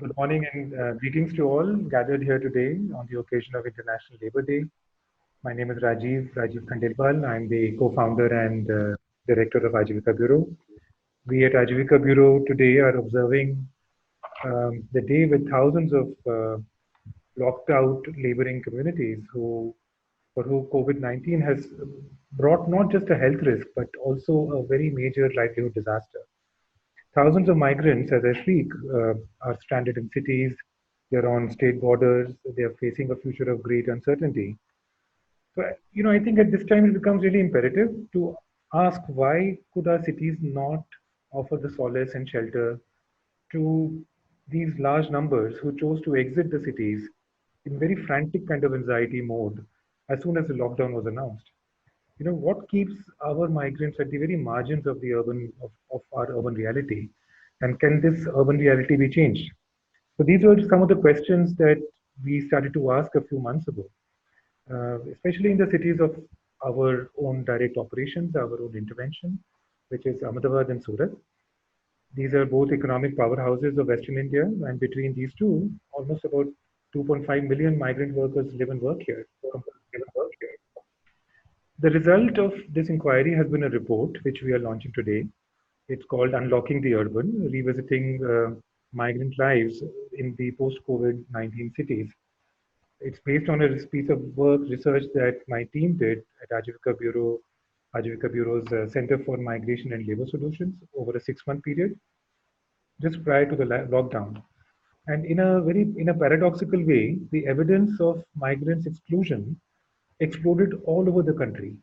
Good morning and greetings to all gathered here today on the occasion of International Labour Day. My name is Rajiv Khandelwal. I'm the co-founder and director of Ajivika Bureau. We at Ajivika Bureau today are observing the day with thousands of locked out laboring communities for who COVID-19 has brought not just a health risk, but also a very major livelihood disaster. Thousands of migrants, as I speak, are stranded in cities. They're on state borders. They are facing a future of great uncertainty. So, I think at this time it becomes really imperative to ask why could our cities not offer the solace and shelter to these large numbers who chose to exit the cities in very frantic kind of anxiety mode as soon as the lockdown was announced. What keeps our migrants at the very margins of the of our urban reality, and can this urban reality be changed? So these were some of the questions that we started to ask a few months ago, especially in the cities of our own direct operations, our own intervention, which is Ahmedabad and Surat. These are both economic powerhouses of Western India, and between these two, almost about 2.5 million migrant workers live and work here. The result of this inquiry has been a report which we are launching today. It's called Unlocking the Urban, Revisiting Migrant Lives in the Post-COVID-19 Cities. It's based on a piece of work research that my team did at Ajivika Bureau's Center for Migration and Labor Solutions over a 6-month period, just prior to the lockdown. And in a paradoxical way, the evidence of migrants' exclusion exploded all over the country,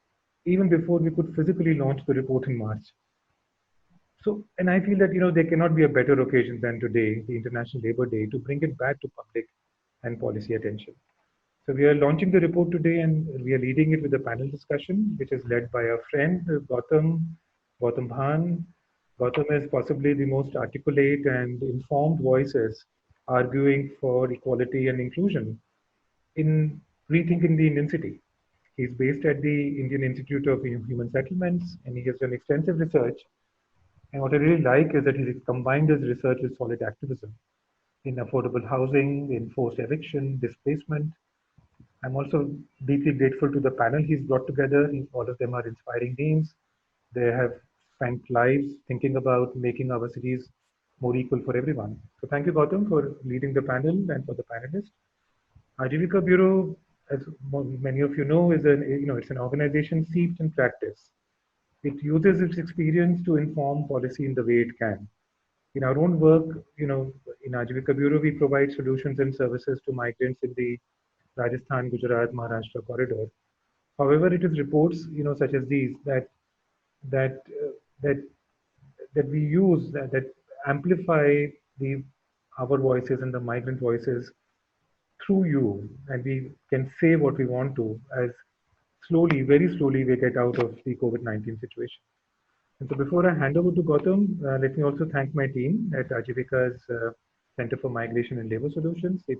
even before we could physically launch the report in March. So, and I feel that there cannot be a better occasion than today, the International Labour Day, to bring it back to public and policy attention. So we are launching the report today, and we are leading it with a panel discussion, which is led by our friend Gautam Bhan. Gautam is possibly the most articulate and informed voices arguing for equality and inclusion in rethinking the Indian city. He's based at the Indian Institute of Human Settlements, and he has done extensive research. And what I really like is that he's combined his research with solid activism in affordable housing, in forced eviction, displacement. I'm also deeply grateful to the panel he's brought together. All of them are inspiring names. They have spent lives thinking about making our cities more equal for everyone. So thank you, Gautam, for leading the panel and for the panelists. Ajivika Bureau, as many of you know, it's an organization steeped in practice. It uses its experience to inform policy in the way it can. In our own work, in Ajivika Bureau, we provide solutions and services to migrants in the Rajasthan, Gujarat, Maharashtra corridor. However, it is reports, such as these that uh, that that we use that amplify the our voices and the migrant voices through you, and we can say what we want to as slowly, very slowly, we get out of the COVID-19 situation. And so before I hand over to Gautam, let me also thank my team at Ajivika's Center for Migration and Labor Solutions. It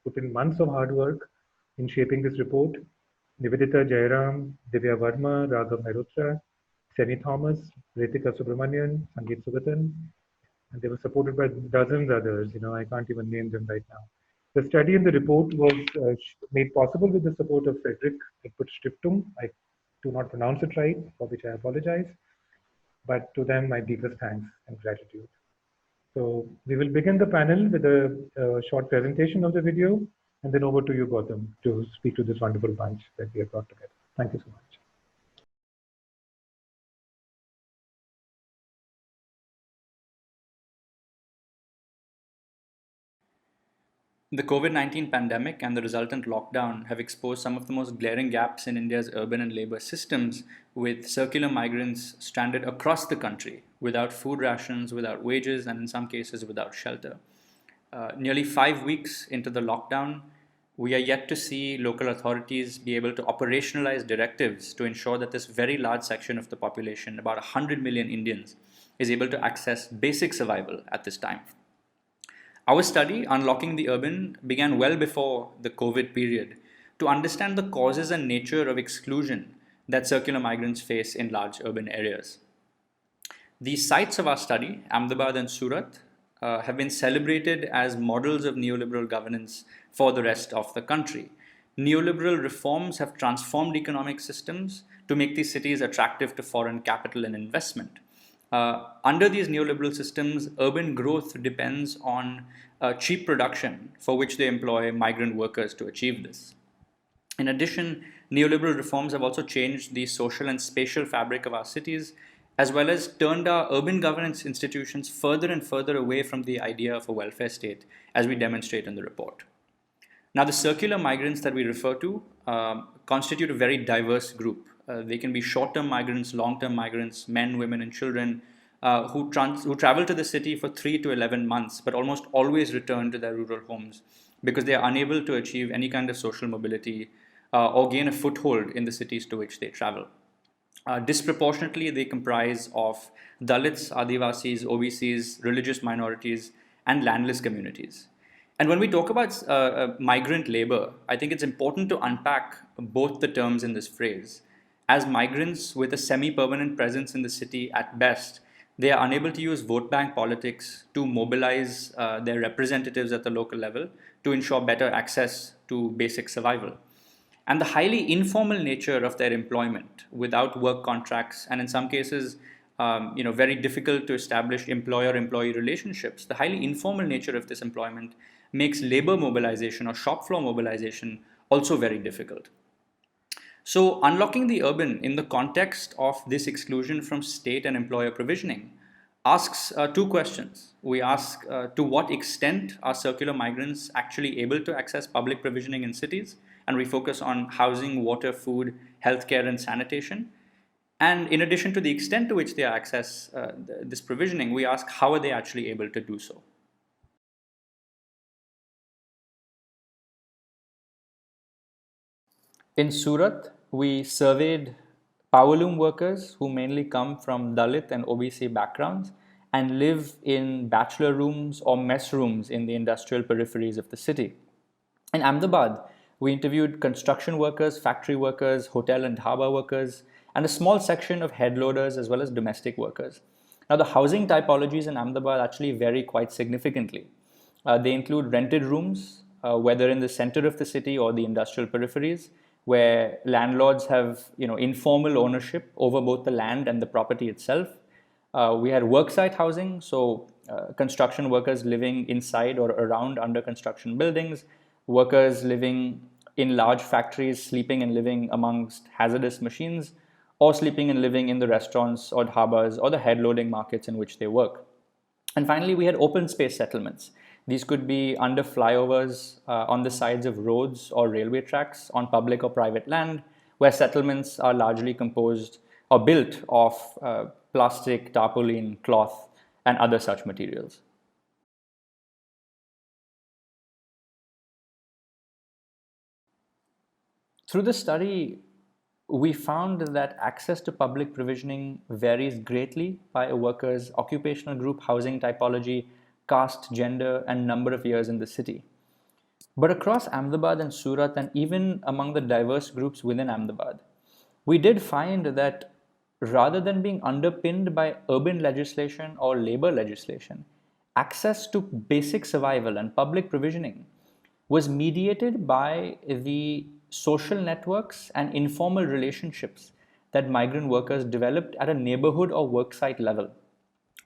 put in months of hard work in shaping this report. Nivedita Jairam, Divya Verma, Raghav Mehrotra, Seni Thomas, Ritika Subramanian, Sangeet Sugatan, and they were supported by dozens others. I can't even name them right now. The study and the report was made possible with the support of Frederick Eckert Stiftung. I do not pronounce it right, for which I apologize, but to them, my deepest thanks and gratitude. So we will begin the panel with a short presentation of the video, and then over to you, Gautam, to speak to this wonderful bunch that we have brought together. Thank you so much. The COVID 19 pandemic and the resultant lockdown have exposed some of the most glaring gaps in India's urban and labor systems, with circular migrants stranded across the country without food rations, without wages, and in some cases without shelter. Nearly 5 weeks into the lockdown, we are yet to see local authorities be able to operationalize directives to ensure that this very large section of the population, about 100 million Indians, is able to access basic survival at this time. Our study, Unlocking the Urban, began well before the COVID period to understand the causes and nature of exclusion that circular migrants face in large urban areas. The sites of our study, Ahmedabad and Surat, have been celebrated as models of neoliberal governance for the rest of the country. Neoliberal reforms have transformed economic systems to make these cities attractive to foreign capital and investment. Under these neoliberal systems, urban growth depends on cheap production for which they employ migrant workers to achieve this. In addition, neoliberal reforms have also changed the social and spatial fabric of our cities, as well as turned our urban governance institutions further and further away from the idea of a welfare state, as we demonstrate in the report. Now, the circular migrants that we refer to constitute a very diverse group. They can be short-term migrants, long-term migrants, men, women, and children who travel to the city for 3 to 11 months, but almost always return to their rural homes because they are unable to achieve any kind of social mobility or gain a foothold in the cities to which they travel. Disproportionately, they comprise of Dalits, Adivasis, OBCs, religious minorities, and landless communities. And when we talk about migrant labor, I think it's important to unpack both the terms in this phrase. As migrants with a semi-permanent presence in the city at best, they are unable to use vote bank politics to mobilize their representatives at the local level to ensure better access to basic survival. And the highly informal nature of their employment without work contracts, and in some cases, very difficult to establish employer-employee relationships. The highly informal nature of this employment makes labor mobilization or shop floor mobilization also very difficult. So unlocking the urban in the context of this exclusion from state and employer provisioning asks two questions. We ask to what extent are circular migrants actually able to access public provisioning in cities? And we focus on housing, water, food, healthcare, and sanitation. And in addition to the extent to which they access this provisioning, we ask how are they actually able to do so? In Surat, we surveyed powerloom workers who mainly come from Dalit and OBC backgrounds and live in bachelor rooms or mess rooms in the industrial peripheries of the city. In Ahmedabad, we interviewed construction workers, factory workers, hotel and dhaba workers, and a small section of head loaders as well as domestic workers. Now, the housing typologies in Ahmedabad actually vary quite significantly. They include rented rooms, whether in the center of the city or the industrial peripheries, where landlords have informal ownership over both the land and the property itself. We had worksite housing, so construction workers living inside or around under construction buildings, workers living in large factories, sleeping and living amongst hazardous machines, or sleeping and living in the restaurants or dhabas or the head loading markets in which they work. And finally, we had open space settlements. These could be under flyovers, on the sides of roads or railway tracks, on public or private land, where settlements are largely composed or built of plastic, tarpaulin, cloth, and other such materials. Through the study, we found that access to public provisioning varies greatly by a worker's occupational group, housing typology, caste, gender, and number of years in the city. But across Ahmedabad and Surat, and even among the diverse groups within Ahmedabad, we did find that rather than being underpinned by urban legislation or labor legislation, access to basic survival and public provisioning was mediated by the social networks and informal relationships that migrant workers developed at a neighborhood or worksite level.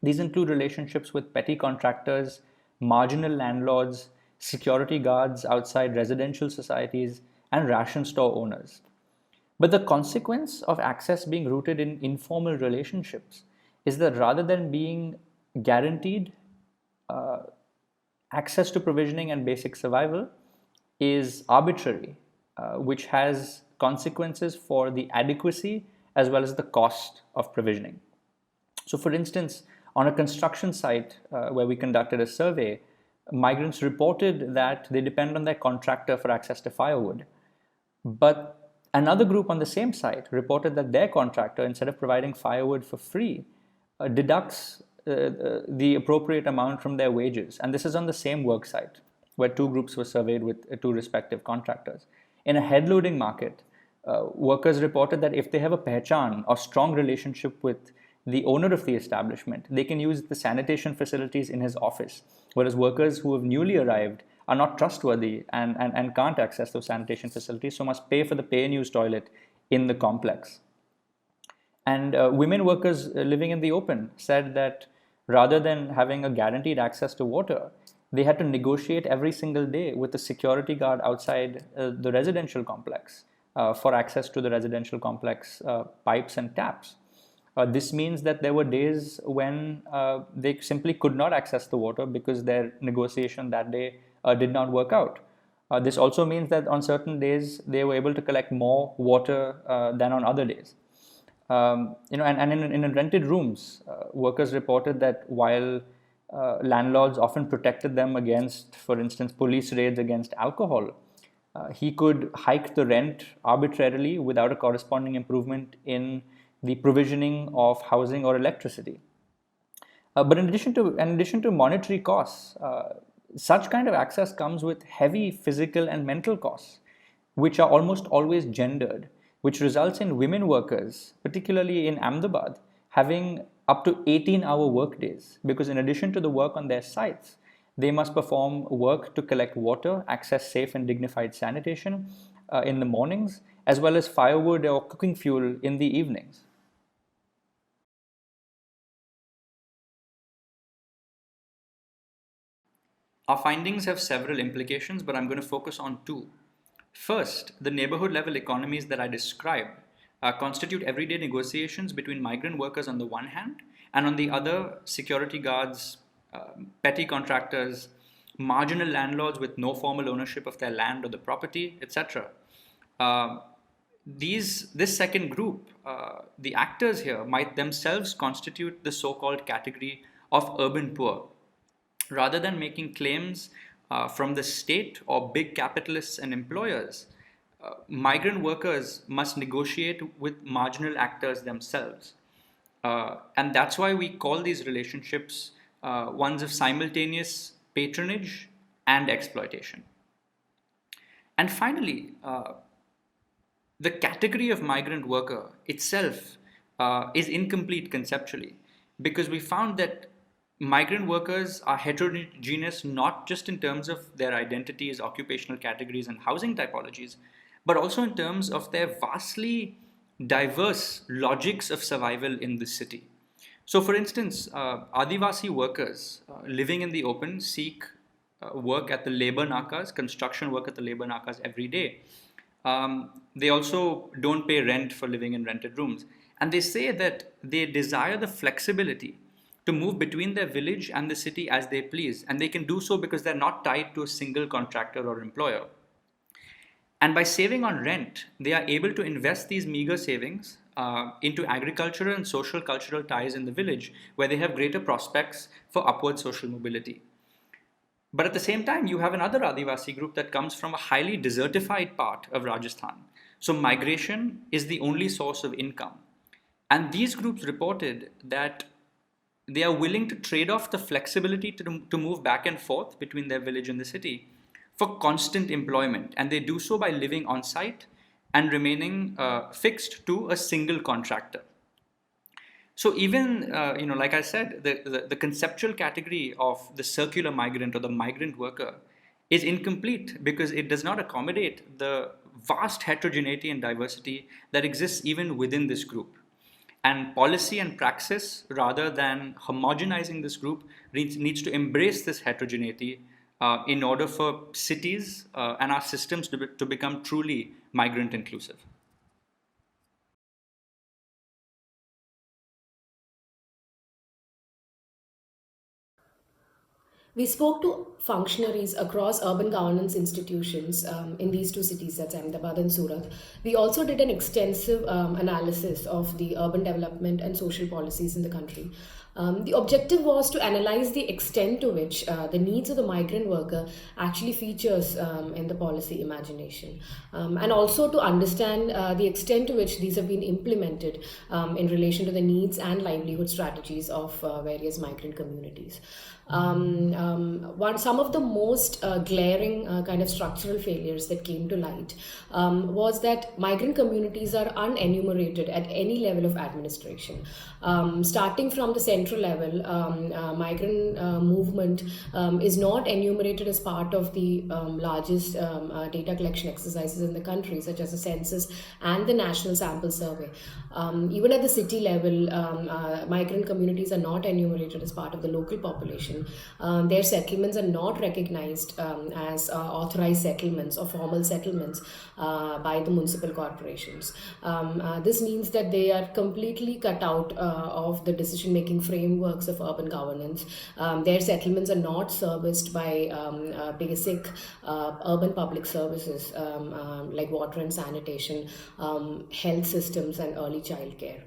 These include relationships with petty contractors, marginal landlords, security guards outside residential societies, and ration store owners. But the consequence of access being rooted in informal relationships is that rather than being guaranteed access to provisioning and basic survival is arbitrary, which has consequences for the adequacy as well as the cost of provisioning. So, for instance, on a construction site where we conducted a survey, migrants reported that they depend on their contractor for access to firewood. But another group on the same site reported that their contractor, instead of providing firewood for free, deducts the appropriate amount from their wages. And this is on the same work site where two groups were surveyed with two respective contractors. In a head loading market, workers reported that if they have a pehchan or strong relationship with the owner of the establishment, they can use the sanitation facilities in his office, whereas workers who have newly arrived are not trustworthy and can't access those sanitation facilities, so must pay for the pay and use toilet in the complex. And women workers living in the open said that rather than having a guaranteed access to water, they had to negotiate every single day with the security guard outside the residential complex for access to the residential complex pipes and taps. This means that there were days when they simply could not access the water because their negotiation that day did not work out. This also means that on certain days they were able to collect more water than on other days. And in rented rooms, workers reported that while landlords often protected them against, for instance, police raids against alcohol, he could hike the rent arbitrarily without a corresponding improvement in the provisioning of housing or electricity. But in addition to monetary costs, such kind of access comes with heavy physical and mental costs, which are almost always gendered, which results in women workers, particularly in Ahmedabad, having up to 18-hour workdays, because in addition to the work on their sites, they must perform work to collect water, access safe and dignified sanitation in the mornings, as well as firewood or cooking fuel in the evenings. Our findings have several implications, but I'm going to focus on two. First, the neighborhood level economies that I described constitute everyday negotiations between migrant workers on the one hand, and on the other, security guards, petty contractors, marginal landlords with no formal ownership of their land or the property, etc. This second group, the actors here, might themselves constitute the so-called category of urban poor. Rather than making claims from the state or big capitalists and employers, migrant workers must negotiate with marginal actors themselves. And that's why we call these relationships ones of simultaneous patronage and exploitation. And finally, the category of migrant worker itself is incomplete conceptually, because we found that migrant workers are heterogeneous not just in terms of their identities, occupational categories, and housing typologies, but also in terms of their vastly diverse logics of survival in the city. So, for instance, Adivasi workers living in the open seek work at the labor nakas, construction work at the labor nakas every day. They also don't pay rent for living in rented rooms. And they say that they desire the flexibility to move between their village and the city as they please. And they can do so because they're not tied to a single contractor or employer. And by saving on rent, they are able to invest these meager savings into agricultural and social cultural ties in the village, where they have greater prospects for upward social mobility. But at the same time, you have another Adivasi group that comes from a highly desertified part of Rajasthan. So migration is the only source of income. And these groups reported that they are willing to trade off the flexibility to move back and forth between their village and the city for constant employment. And they do so by living on site and remaining fixed to a single contractor. So even, like I said, the conceptual category of the circular migrant or the migrant worker is incomplete because it does not accommodate the vast heterogeneity and diversity that exists even within this group. And policy and praxis, rather than homogenizing this group, needs to embrace this heterogeneity in order for cities and our systems to become truly migrant inclusive. We spoke to functionaries across urban governance institutions in these two cities, that's Ahmedabad and Surat. We also did an extensive analysis of the urban development and social policies in the country. The objective was to analyze the extent to which the needs of the migrant worker actually features in the policy imagination, and also to understand the extent to which these have been implemented in relation to the needs and livelihood strategies of various migrant communities. Some of the most glaring kind of structural failures that came to light was that migrant communities are unenumerated at any level of administration. Starting from the central level, migrant movement is not enumerated as part of the largest data collection exercises in the country, such as the census and the national sample survey. Even at the city level, migrant communities are not enumerated as part of the local population. Their settlements are not recognized as authorized settlements or formal settlements by the municipal corporations. This means that they are completely cut out of the decision-making frameworks of urban governance. Their settlements are not serviced by basic urban public services like water and sanitation, health systems, and early childcare.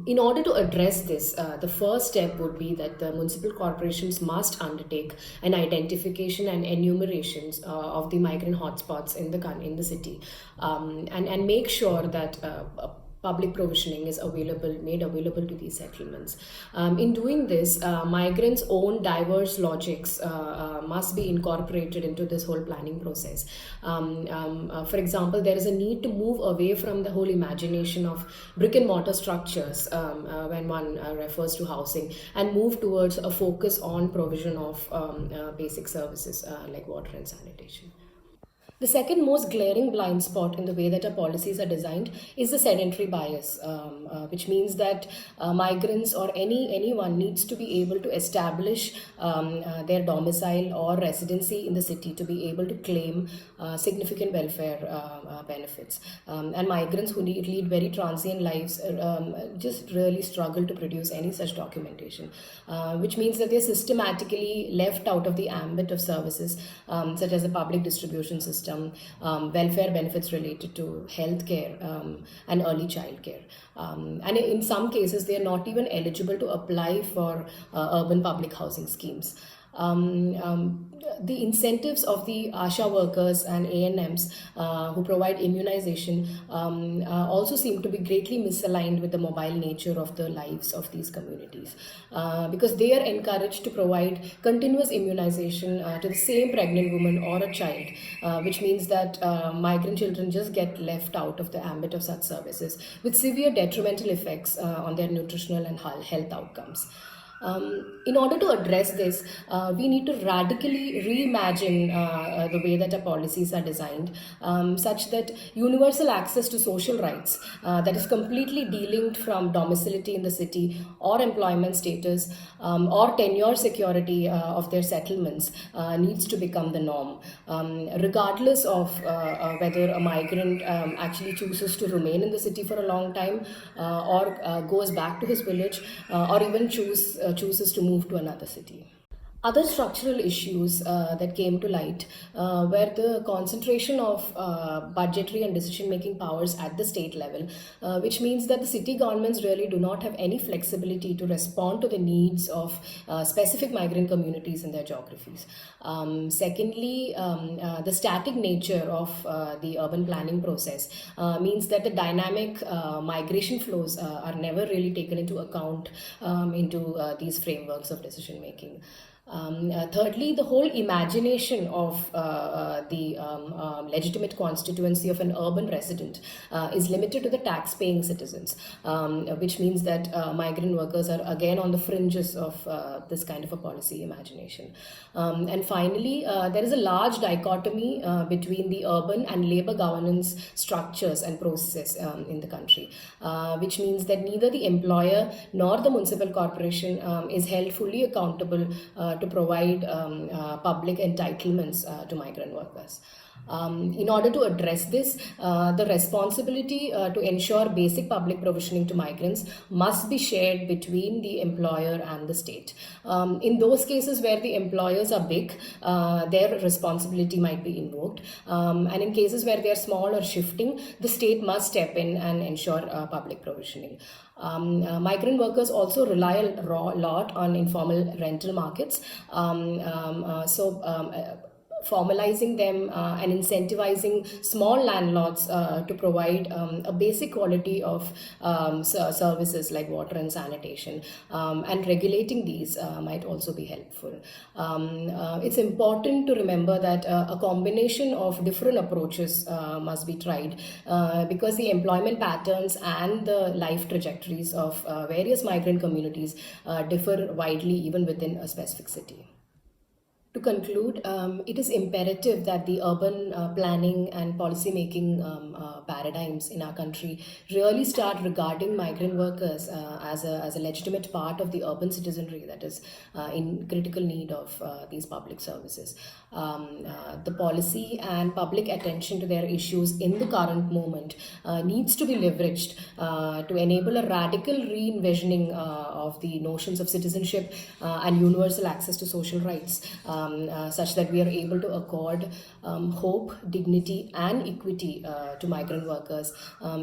In order to address this, the first step would be that the municipal corporations must undertake an identification and enumerations of the migrant hotspots in the city, and make sure that public provisioning is made available to these settlements. In doing this, migrants' own diverse logics must be incorporated into this whole planning process. For example, there is a need to move away from the whole imagination of brick and mortar structures when one refers to housing, and move towards a focus on provision of basic services like water and sanitation. The second most glaring blind spot in the way that our policies are designed is the sedentary bias, which means that migrants or anyone needs to be able to establish their domicile or residency in the city to be able to claim significant welfare benefits. And migrants who lead very transient lives just really struggle to produce any such documentation, which means that they're systematically left out of the ambit of services such as the public distribution system, welfare benefits related to healthcare and early childcare. And in some cases, they are not even eligible to apply for urban public housing schemes. The incentives of the ASHA workers and ANMs who provide immunization also seem to be greatly misaligned with the mobile nature of the lives of these communities, because they are encouraged to provide continuous immunization to the same pregnant woman or a child, which means that migrant children just get left out of the ambit of such services, with severe detrimental effects on their nutritional and health outcomes. In order to address this, we need to radically reimagine the way that our policies are designed, such that universal access to social rights that is completely delinked from domicility in the city or employment status or tenure security of their settlements needs to become the norm, regardless of whether a migrant actually chooses to remain in the city for a long time or goes back to his village or even chooses to move to another city. Other structural issues that came to light were the concentration of budgetary and decision-making powers at the state level, which means that the city governments really do not have any flexibility to respond to the needs of specific migrant communities in their geographies. Secondly, the static nature of the urban planning process means that the dynamic migration flows are never really taken into account into these frameworks of decision-making. Thirdly, the whole imagination of the legitimate constituency of an urban resident is limited to the tax-paying citizens, which means that migrant workers are again on the fringes of this kind of a policy imagination. And finally, there is a large dichotomy between the urban and labor governance structures and processes in the country, which means that neither the employer nor the municipal corporation is held fully accountable to provide public entitlements to migrant workers. In order to address this, the responsibility to ensure basic public provisioning to migrants must be shared between the employer and the state. In those cases where the employers are big, their responsibility might be invoked. And in cases where they are small or shifting, the state must step in and ensure public provisioning. Migrant workers also rely a lot on informal rental markets. Formalizing them and incentivizing small landlords to provide a basic quality of services like water and sanitation, and regulating these might also be helpful. It's important to remember that a combination of different approaches must be tried because the employment patterns and the life trajectories of various migrant communities differ widely even within a specific city. To conclude, it is imperative that the urban planning and policy making paradigms in our country really start regarding migrant workers as a legitimate part of the urban citizenry that is in critical need of these public services. The policy and public attention to their issues in the current moment needs to be leveraged to enable a radical re-envisioning of the notions of citizenship and universal access to social rights, such that we are able to accord hope, dignity, and equity to migrant workers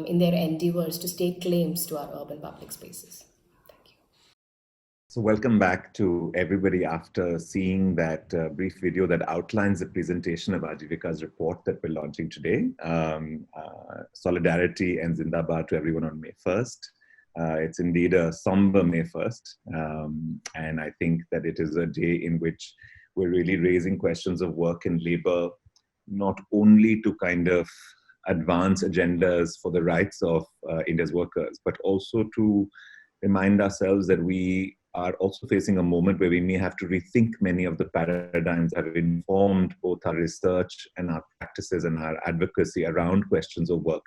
in their endeavors to stake claims to our urban public spaces. Thank you. So welcome back to everybody after seeing that brief video that outlines the presentation of Ajivika's report that we're launching today. Solidarity and Zindabad to everyone on May 1st. It's indeed a somber May 1st. And I think that it is a day in which we're really raising questions of work and labor, not only to kind of advance agendas for the rights of India's workers, but also to remind ourselves that we are also facing a moment where we may have to rethink many of the paradigms that have informed both our research and our practices and our advocacy around questions of work.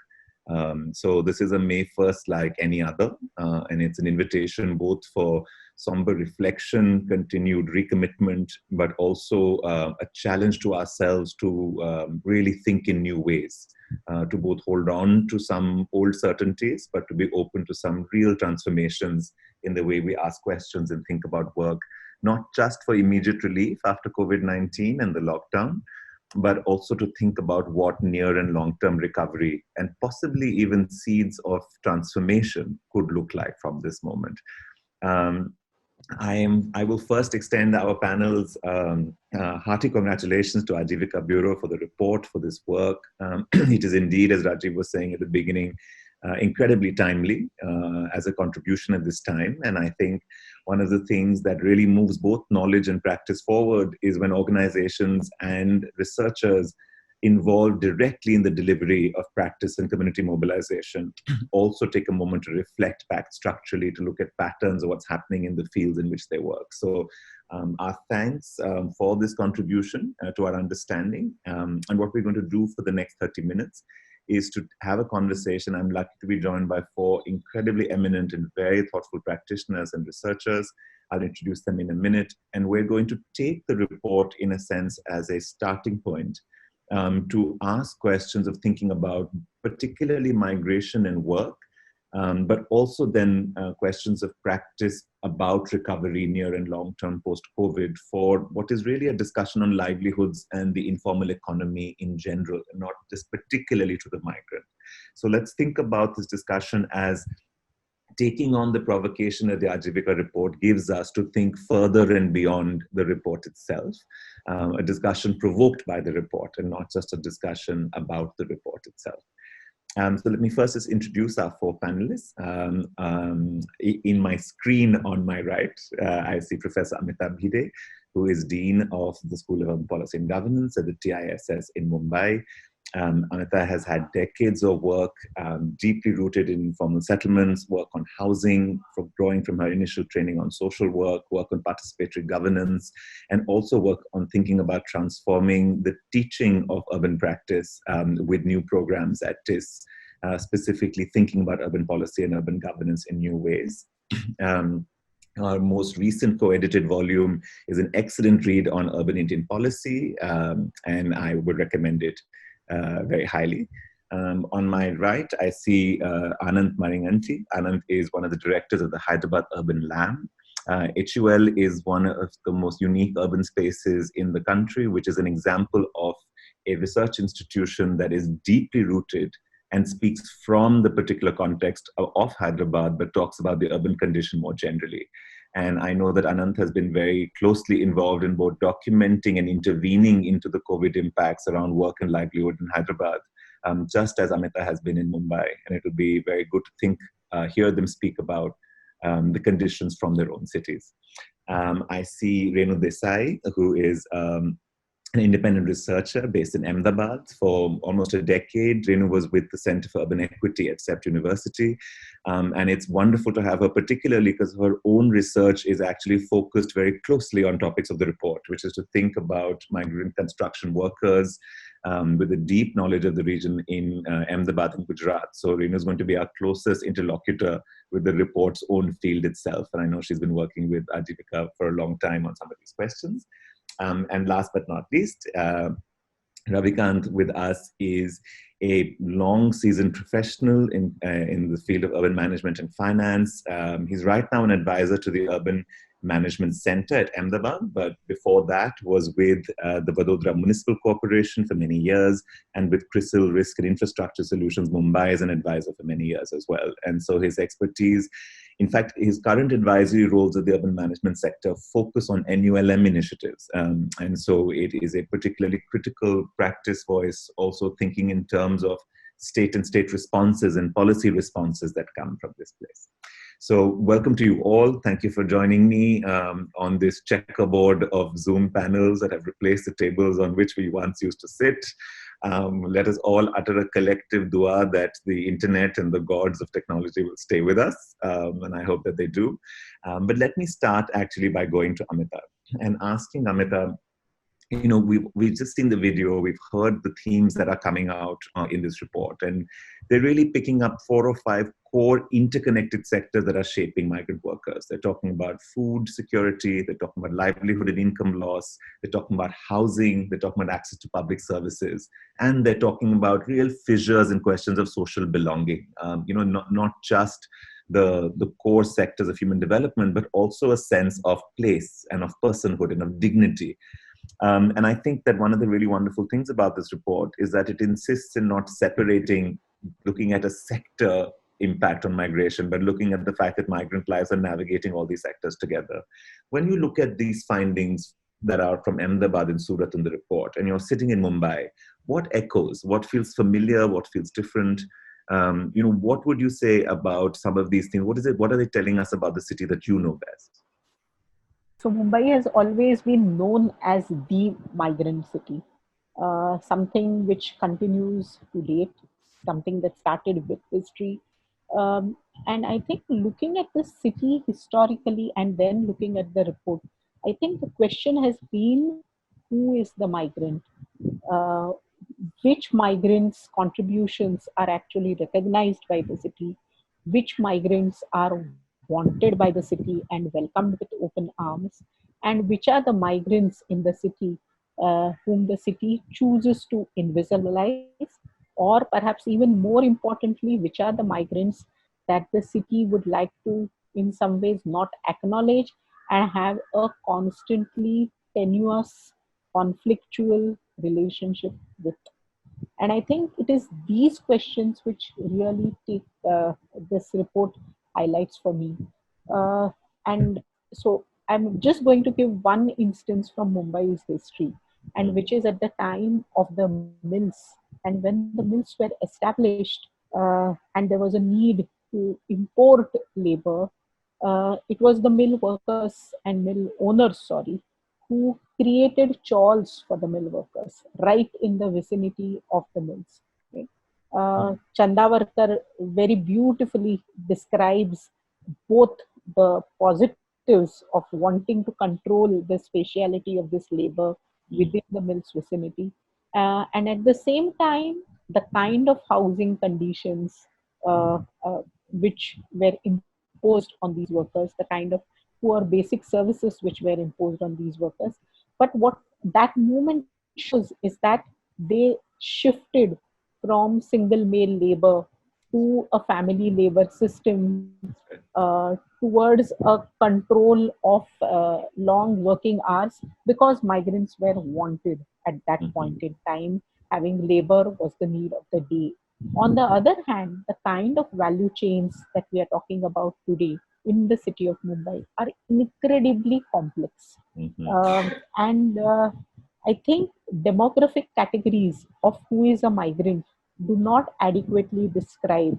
So this is a May 1st like any other, and it's an invitation both for somber reflection, continued recommitment, but also a challenge to ourselves to really think in new ways, to both hold on to some old certainties, but to be open to some real transformations in the way we ask questions and think about work, not just for immediate relief after COVID-19 and the lockdown, but also to think about what near and long-term recovery and possibly even seeds of transformation could look like from this moment. I will first extend our panel's hearty congratulations to Ajivika Bureau for the report, for this work. It is indeed, as Rajiv was saying at the beginning, incredibly timely as a contribution at this time. And I think one of the things that really moves both knowledge and practice forward is when organizations and researchers involved directly in the delivery of practice and community mobilization also take a moment to reflect back structurally, to look at patterns of what's happening in the fields in which they work. So our thanks for this contribution to our understanding. And what we're going to do for the next 30 minutes is to have a conversation. I'm lucky to be joined by 4 incredibly eminent and very thoughtful practitioners and researchers. I'll introduce them in a minute. And we're going to take the report, in a sense, as a starting point to ask questions of thinking about particularly migration and work, but also then questions of practice about recovery near and long-term post-COVID for what is really a discussion on livelihoods and the informal economy in general, and not just particularly to the migrant. So let's think about this discussion as taking on the provocation that the Ajivika report gives us to think further and beyond the report itself, a discussion provoked by the report and not just a discussion about the report itself. So let me first just introduce our 4 panelists. In my screen on my right, I see Professor Amita Bhide, who is Dean of the School of Urban Policy and Governance at the TISS in Mumbai. Amita has had decades of work deeply rooted in informal settlements, work on housing, drawing from her initial training on social work on participatory governance, and also work on thinking about transforming the teaching of urban practice with new programs at TISS, specifically thinking about urban policy and urban governance in new ways. Our most recent co-edited volume is an excellent read on urban Indian policy, and I would recommend it very highly. On my right, I see Anant Maringanti. Anant is one of the directors of the Hyderabad Urban LAM. HUL is one of the most unique urban spaces in the country, which is an example of a research institution that is deeply rooted and speaks from the particular context of Hyderabad, but talks about the urban condition more generally. And I know that Anant has been very closely involved in both documenting and intervening into the COVID impacts around work and livelihood in Hyderabad, just as Amita has been in Mumbai. And it will be very good to hear them speak about the conditions from their own cities. I see Renu Desai, who is an independent researcher based in Ahmedabad for almost a decade. Renu was with the Center for Urban Equity at CEPT University. And it's wonderful to have her, particularly because her own research is actually focused very closely on topics of the report, which is to think about migrant construction workers with a deep knowledge of the region in Ahmedabad and Gujarat. So Renu is going to be our closest interlocutor with the report's own field itself. And I know she's been working with Ajivika for a long time on some of these questions. And last but not least, Ravikant with us is a long seasoned professional in the field of urban management and finance. He's right now an advisor to the Urban Management Center at Ahmedabad, but before that was with the Vadodara Municipal Corporation for many years, and with CRISIL Risk and Infrastructure Solutions Mumbai as an advisor for many years as well. And so his expertise, in fact, his current advisory roles at the urban management sector focus on NULM initiatives. And so it is a particularly critical practice voice, also thinking in terms of state and state responses and policy responses that come from this place. So welcome to you all. Thank you for joining me on this checkerboard of Zoom panels that have replaced the tables on which we once used to sit. Let us all utter a collective dua that the internet and the gods of technology will stay with us, and I hope that they do. But let me start actually by going to Amita and asking Amita, you know, we've just seen the video, we've heard the themes that are coming out in this report, and they're really picking up 4 or 5 core interconnected sectors that are shaping migrant workers. They're talking about food security, they're talking about livelihood and income loss, they're talking about housing, they're talking about access to public services, and they're talking about real fissures and questions of social belonging. You know, not just the core sectors of human development, but also a sense of place and of personhood and of dignity. And I think that one of the really wonderful things about this report is that it insists in not separating, looking at a sector impact on migration, but looking at the fact that migrant lives are navigating all these sectors together. When you look at these findings that are from Ahmedabad and Surat in the report, and you're sitting in Mumbai, what echoes, what feels familiar, what feels different? You know, what would you say about some of these things? What are they telling us about the city that you know best? So Mumbai has always been known as the migrant city, something which continues to date, something that started with history. And I think looking at the city historically and then looking at the report, I think the question has been, who is the migrant? Uh, which migrants' contributions are actually recognized by the city? Which migrants are wanted by the city and welcomed with open arms? And which are the migrants in the city whom the city chooses to invisibilize? Or perhaps even more importantly, which are the migrants that the city would like to, in some ways, not acknowledge and have a constantly tenuous, conflictual relationship with? And I think it is these questions which really take this report highlights for me. And so I'm just going to give one instance from Mumbai's history, and which is at the time of the mills. And when the mills were established and there was a need to import labor, it was the mill workers and mill owners, who created chawls for the mill workers right in the vicinity of the mills. Right? Chandavarkar very beautifully describes both the positives of wanting to control the spatiality of this labor within the mill's vicinity, and at the same time, the kind of housing conditions which were imposed on these workers, the kind of poor basic services which were imposed on these workers. But what that movement shows is that they shifted from single male labor to a family labor system, towards a control of long working hours, because migrants were wanted at that point in time. Having labor was the need of the day. On the other hand, the kind of value chains that we are talking about today in the city of Mumbai are incredibly complex. And I think demographic categories of who is a migrant do not adequately describe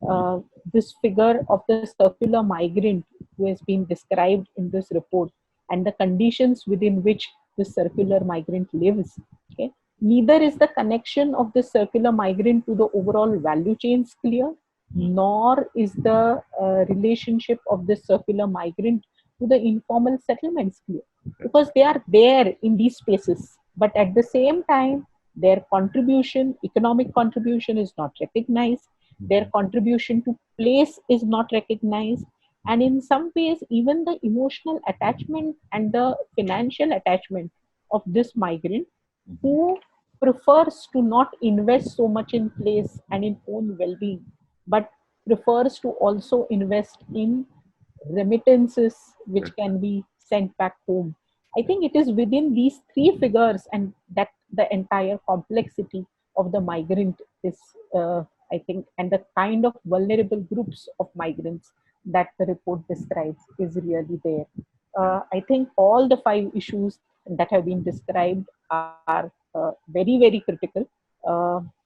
uh, this figure of the circular migrant who has been described in this report, and the conditions within which the circular migrant lives. Okay? Neither is the connection of the circular migrant to the overall value chains clear, nor is the relationship of the circular migrant to the informal settlements clear, because they are there in these spaces, but at the same time their contribution, economic contribution, is not recognized, their contribution to place is not recognized, and in some ways even the emotional attachment and the financial attachment of this migrant, who prefers to not invest so much in place and in own well-being, but prefers to also invest in remittances which can be sent back home. I think it is within these three figures and that the entire complexity of the migrant is, I think, and the kind of vulnerable groups of migrants that the report describes is really there. I think all the five issues that have been described are very, very critical.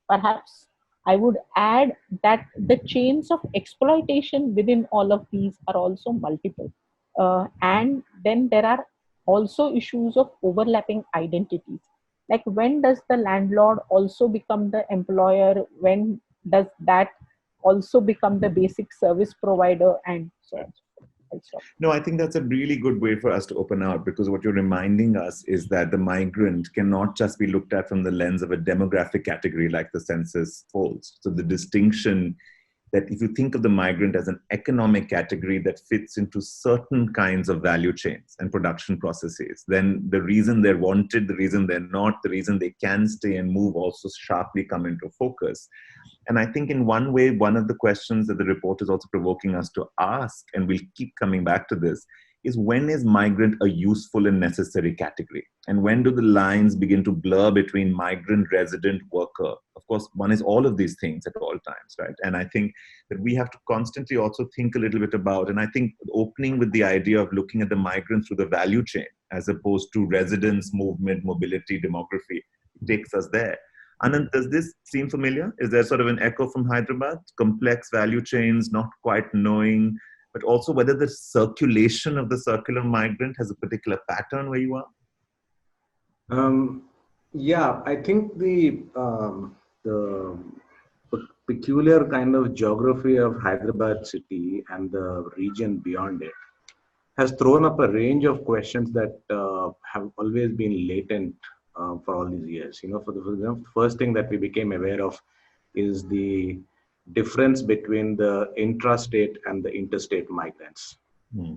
Perhaps I would add that the chains of exploitation within all of these are also multiple. And then there are also issues of overlapping identities. Like, when does the landlord also become the employer? When does that also become the basic service provider? And so on. No, I think that's a really good way for us to open out, because what you're reminding us is that the migrant cannot just be looked at from the lens of a demographic category like the census holds. So the distinction that if you think of the migrant as an economic category that fits into certain kinds of value chains and production processes, then the reason they're wanted, the reason they're not, the reason they can stay and move also sharply come into focus. And I think in one way, one of the questions that the report is also provoking us to ask, and we'll keep coming back to this, is when is migrant a useful and necessary category? And when do the lines begin to blur between migrant, resident, worker? Of course, one is all of these things at all times, right? And I think that we have to constantly also think a little bit about, and I think opening with the idea of looking at the migrants through the value chain, as opposed to residence, movement, mobility, demography, takes us there. Anand, does this seem familiar? Is there sort of an echo from Hyderabad? Complex value chains, not quite knowing, but also whether the circulation of the circular migrant has a particular pattern where you are? Yeah, I think the peculiar kind of geography of Hyderabad city and the region beyond it has thrown up a range of questions that have always been latent for all these years. You know, for the first thing that we became aware of is the difference between the intrastate and the interstate migrants.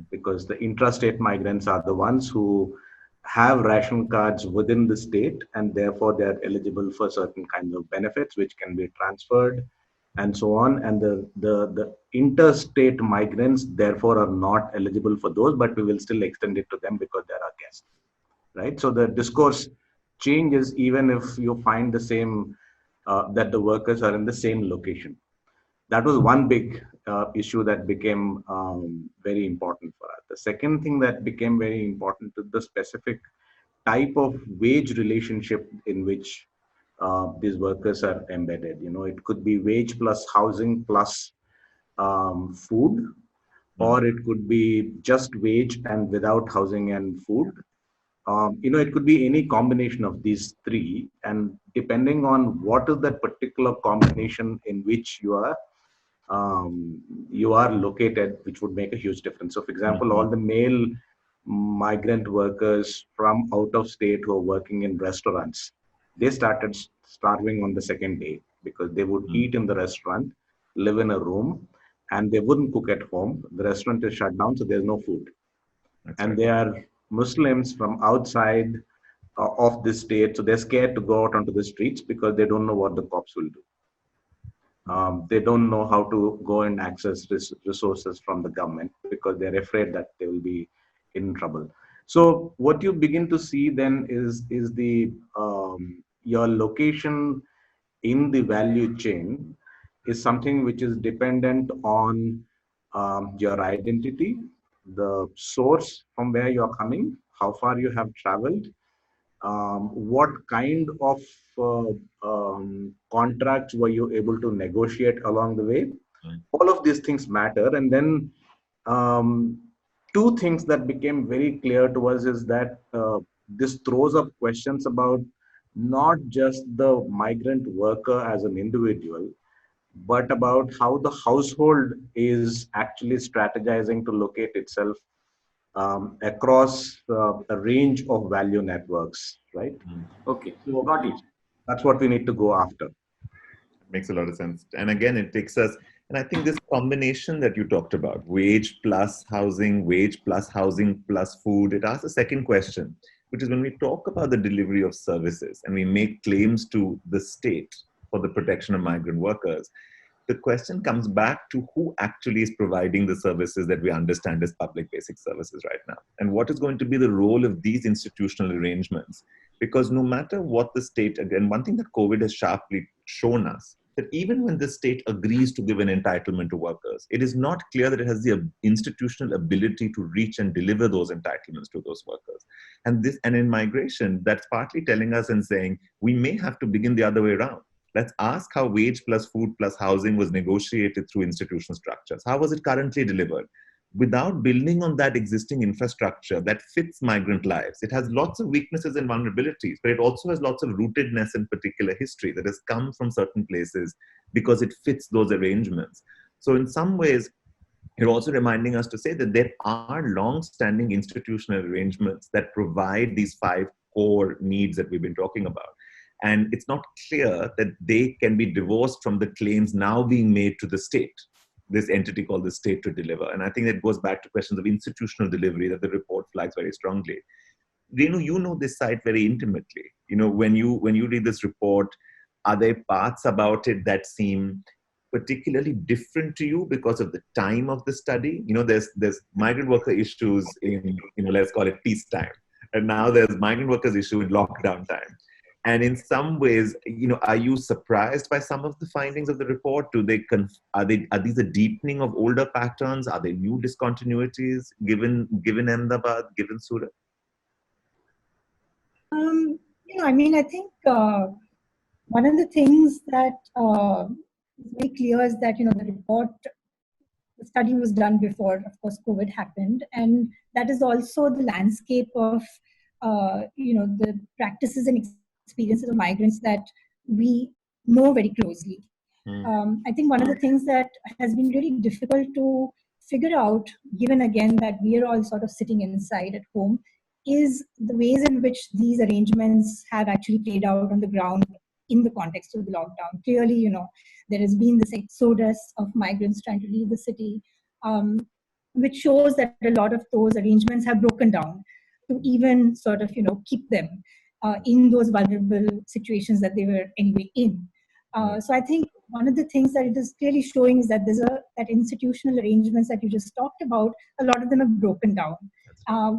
Because the intrastate migrants are the ones who have ration cards within the state, and therefore they are eligible for certain kinds of benefits which can be transferred and so on. And the interstate migrants therefore are not eligible for those, but we will still extend it to them because they're our guests, right? So the discourse changes even if you find the same, that the workers are in the same location. That was one big issue that became very important for us. The second thing that became very important is the specific type of wage relationship in which these workers are embedded. You know, it could be wage plus housing plus food, or it could be just wage and without housing and food. You know, it could be any combination of these three, and depending on what is that particular combination in which you are located, which would make a huge difference. So, for example, all the male migrant workers from out of state who are working in restaurants, they started starving on the second day because they would eat in the restaurant, live in a room, and they wouldn't cook at home. The restaurant is shut down, so there's no food. and right. they are Muslims from outside of the state, so they're scared to go out onto the streets because they don't know what the cops will do. They don't know how to go and access resources from the government because they're afraid that they will be in trouble. So what you begin to see then is the your location in the value chain is something which is dependent on your identity, the source from where you're coming, how far you have traveled, what kind of contracts were you able to negotiate along the way. Mm. All of these things matter. And then um, two things that became very clear to us is that this throws up questions about not just the migrant worker as an individual, but about how the household is actually strategizing to locate itself across a range of value networks, right? Okay, So got it. that's what we need to go after. Makes a lot of sense. And again, it takes us, and I think this combination that you talked about, wage plus housing plus food, it asks a second question, which is when we talk about the delivery of services and we make claims to the state for the protection of migrant workers, the question comes back to who actually is providing the services that we understand as public basic services right now. And what is going to be the role of these institutional arrangements? Because no matter what the state, again, one thing that COVID has sharply shown us, that even when the state agrees to give an entitlement to workers, it is not clear that it has the institutional ability to reach and deliver those entitlements to those workers. And in migration, that's partly telling us and saying, we may have to begin the other way around. Let's ask how wage plus food plus housing was negotiated through institutional structures. How was it currently delivered? Without building on that existing infrastructure that fits migrant lives. It has lots of weaknesses and vulnerabilities, but it also has lots of rootedness in particular history that has come from certain places because it fits those arrangements. So in some ways, you're also reminding us to say that there are long-standing institutional arrangements that provide these 5 core needs that we've been talking about. And it's not clear that they can be divorced from the claims now being made to the state, this entity called the state, to deliver. And I think that goes back to questions of institutional delivery that the report flags very strongly. Renu, you know this site very intimately. You know, when you read this report, are there parts about it that seem particularly different to you because of the time of the study? You know, there's migrant worker issues in, let's call it peacetime. And now there's migrant workers issue in lockdown time. And in some ways, are you surprised by some of the findings of the report? Are these a deepening of older patterns? Are they new discontinuities given Ahmedabad, given Surat? I think one of the things that is very clear is that the study was done before, of course, COVID happened, and that is also the landscape of the practices and experiences of migrants that we know very closely. I think one of the things that has been really difficult to figure out, given again that we are all sort of sitting inside at home, is the ways in which these arrangements have actually played out on the ground in the context of the lockdown. Clearly, there has been this exodus of migrants trying to leave the city, which shows that a lot of those arrangements have broken down to even sort of, keep them in those vulnerable situations that they were anyway in. So I think one of the things that it is clearly showing is that that institutional arrangements that you just talked about, a lot of them have broken down,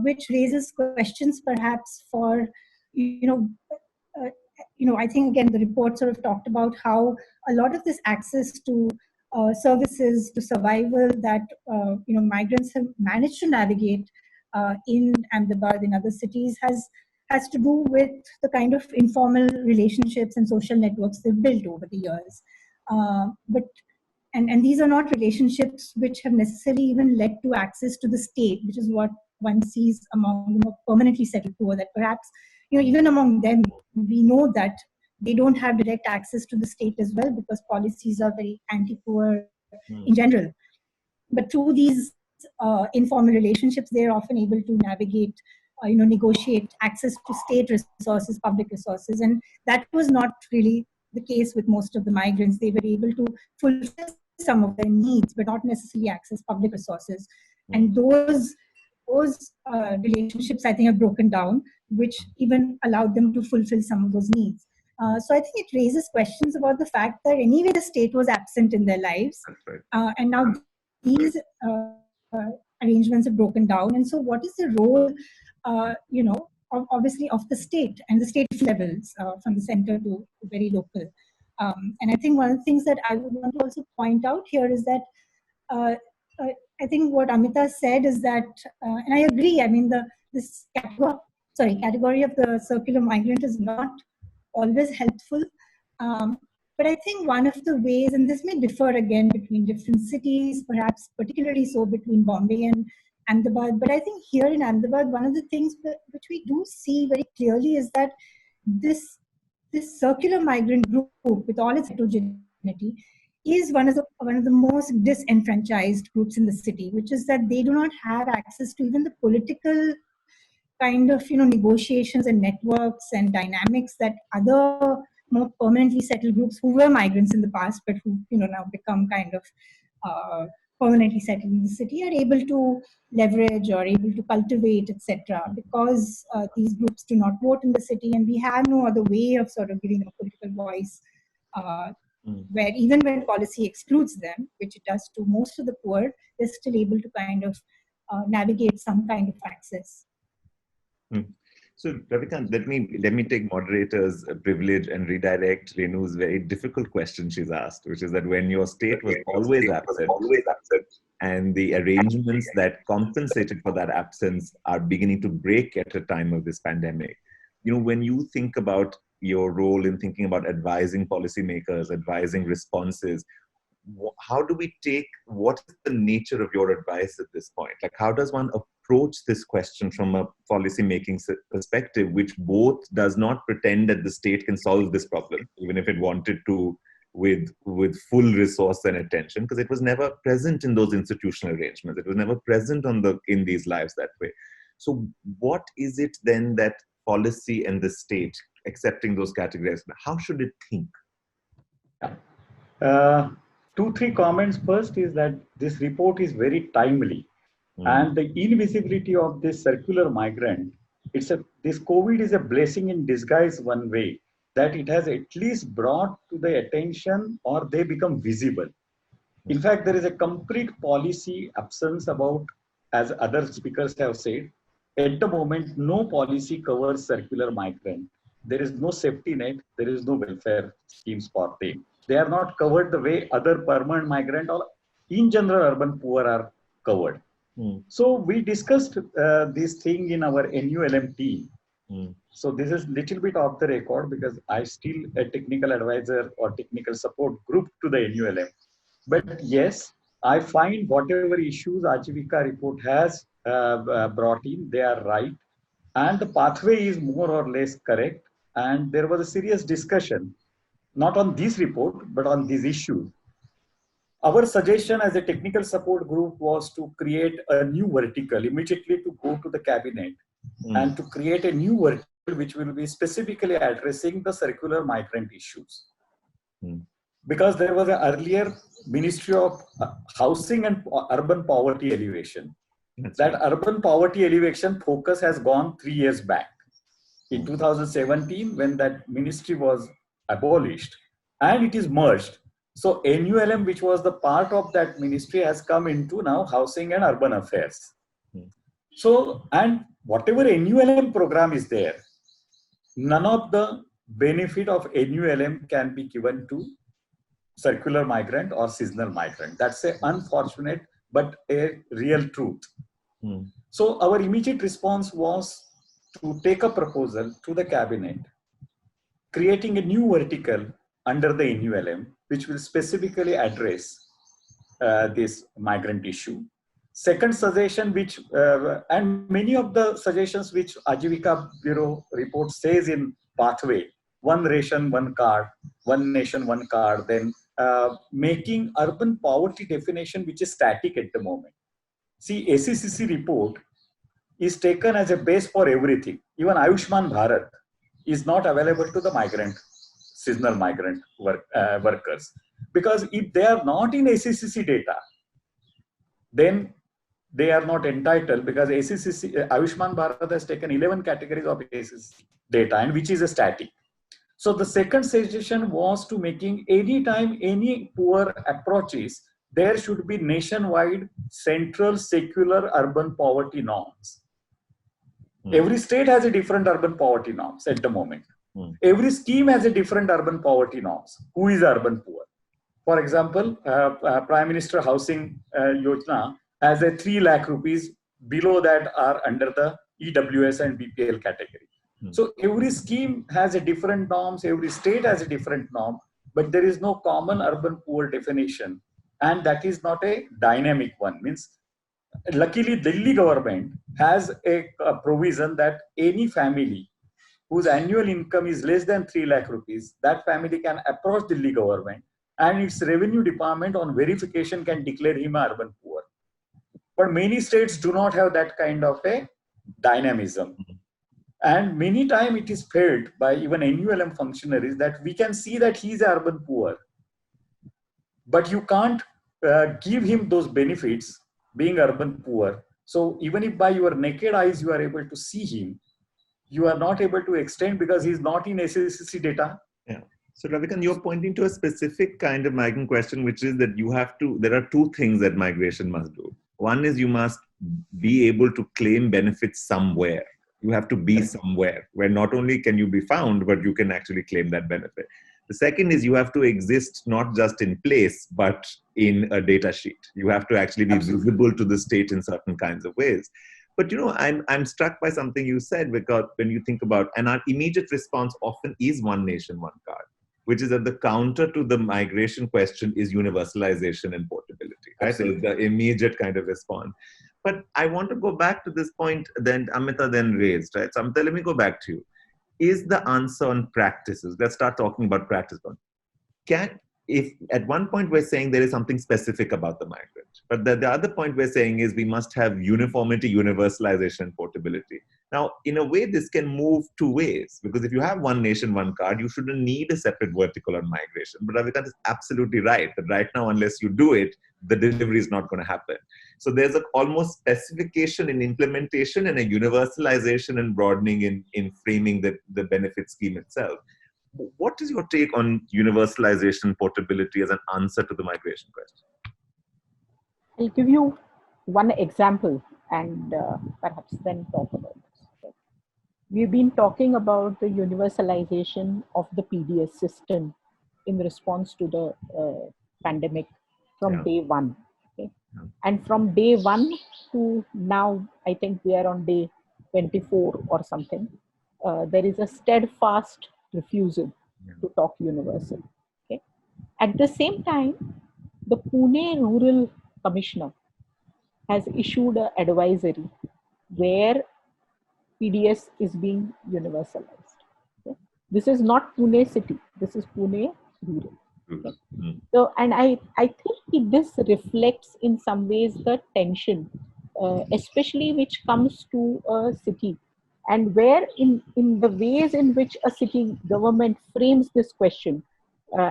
which raises questions perhaps for, I think again, the report sort of talked about how a lot of this access to services, to survival that, migrants have managed to navigate in Ahmedabad, in other cities, has to do with the kind of informal relationships and social networks they've built over the years. And these are not relationships which have necessarily even led to access to the state, which is what one sees among the more permanently settled poor, that perhaps, even among them, we know that they don't have direct access to the state as well because policies are very anti-poor in general. But through these informal relationships, they're often able to navigate, negotiate access to state resources, public resources. And that was not really the case with most of the migrants. They were able to fulfill some of their needs, but not necessarily access public resources. And those those relationships, I think, have broken down, which even allowed them to fulfill some of those needs. So I think it raises questions about the fact that anyway the state was absent in their lives, That's right. and now these arrangements have broken down. And so, what is the role, obviously, of the state and the state levels, from the center to very local? And I think one of the things that I would want to also point out here is that I think what Amita said is that, and I agree. I mean, this category of the circular migrant is not always helpful. But I think one of the ways, and this may differ again between different cities, perhaps particularly so between Bombay and Ahmedabad, but I think here in Ahmedabad, one of the things which we do see very clearly is that this circular migrant group, with all its heterogeneity, is one of the most disenfranchised groups in the city, which is that they do not have access to even the political kind of negotiations and networks and dynamics that other more permanently settled groups who were migrants in the past but who now become kind of permanently settled in the city are able to leverage or able to cultivate, etc., because these groups do not vote in the city, and we have no other way of sort of giving a political voice, where even when policy excludes them, which it does to most of the poor, they're still able to kind of navigate some kind of access. So, Ravikant, let me take moderator's privilege and redirect Renu's very difficult question she's asked, which is that when your state was always absent, and the arrangements that compensated for that absence are beginning to break at a time of this pandemic, when you think about your role in thinking about advising policymakers, advising responses, how do we what is the nature of your advice at this point? Like, how does one approach this question from a policy making perspective, which both does not pretend that the state can solve this problem, even if it wanted to, with full resource and attention, because it was never present in those institutional arrangements. It was never present in these lives that way. So what is it then that policy and the state, accepting those categories, how should it think? 2-3 comments. First is that this report is very timely, and the invisibility of this circular migrant, this COVID is a blessing in disguise one way, that it has at least brought to the attention, or they become visible. In fact, there is a complete policy absence about, as other speakers have said, at the moment, no policy covers circular migrant. There is no safety net, there is no welfare schemes for them. They are not covered the way other permanent migrant or in general urban poor are covered. So we discussed this thing in our NULM team. So this is little bit off the record because I still a technical advisor or technical support group to the NULM. But yes, I find whatever issues Ajivika report has brought in, they are right. And the pathway is more or less correct. And there was a serious discussion, not on this report, but on these issues. Our suggestion as a technical support group was to create a new vertical, immediately to go to the cabinet and to create a new vertical which will be specifically addressing the circular migrant issues. Because there was an earlier Ministry of Housing and Urban Poverty Alleviation. Urban poverty alleviation focus has gone 3 years back. In 2017, when that ministry was abolished and it is merged. So NULM, which was the part of that ministry, has come into now Housing and Urban Affairs. So, and whatever NULM program is there, none of the benefit of NULM can be given to circular migrant or seasonal migrant. That's an unfortunate but a real truth. So our immediate response was to take a proposal to the cabinet, creating a new vertical under the NULM, which will specifically address this migrant issue. Second suggestion, which, and many of the suggestions which Ajivika Bureau report says in pathway, one ration, one card, one nation, one card, then making urban poverty definition, which is static at the moment. See, ACCC report is taken as a base for everything. Even Ayushman Bharat is not available to the seasonal migrant workers. Because if they are not in ACCC data, then they are not entitled because ACCC, Ayushman Bharat has taken 11 categories of ACCC data, and which is a static. So the second suggestion was to making anytime any poor approaches, there should be nationwide central secular urban poverty norms. Every state has a different urban poverty norms at the moment. Every scheme has a different urban poverty norms. Who is urban poor? For example, Prime Minister Housing Yojana has a 3 lakh rupees. Below that are under the EWS and BPL category. So every scheme has a different norms. Every state has a different norm, but there is no common urban poor definition, and that is not a dynamic one. Means, luckily, Delhi government has a provision that any family whose annual income is less than 3 lakh rupees, that family can approach Delhi government, and its revenue department on verification can declare him urban poor. But many states do not have that kind of a dynamism. And many times it is felt by even NULM functionaries that we can see that he is urban poor, but you can't give him those benefits being urban poor. So even if by your naked eyes you are able to see him, you are not able to extend because he is not in SSC data. Yeah. So Ravikant, you're pointing to a specific kind of migrant question, which is that you have to, there are two things that migration must do. One is you must be able to claim benefits somewhere. You have to be somewhere where not only can you be found, but you can actually claim that benefit. The second is you have to exist not just in place, but in a data sheet. You have to actually be visible to the state in certain kinds of ways. But you know, I'm struck by something you said, because when you think about, and our immediate response often is one nation, one card, which is that the counter to the migration question is universalization and portability, right? So it's the immediate kind of response. But I want to go back to this point that Amita then raised, right? So Amita, let me go back to you. Is the answer on practices? Let's start talking about practice. If at one point we're saying there is something specific about the migrant, but the other point we're saying is we must have uniformity, universalization, portability. Now, in a way, this can move two ways, because if you have one nation, one card, you shouldn't need a separate vertical on migration. But Ravikant is absolutely right that right now, unless you do it, the delivery is not going to happen. So there's a almost specification in implementation and a universalization and broadening in framing the benefit scheme itself. What is your take on universalization, portability as an answer to the migration question? I'll give you one example and perhaps then talk about this. We've been talking about the universalization of the PDS system in response to the pandemic from day one. Okay? And from day one to now, I think we are on day 24 or something. There is a steadfast refusal to talk universal. Okay? At the same time, the Pune Rural Commissioner has issued an advisory where PDS is being universalized. Okay? This is not Pune city, this is Pune Rural. Okay? So, and I think this reflects in some ways the tension, especially which comes to a city, and where in the ways in which a city government frames this question,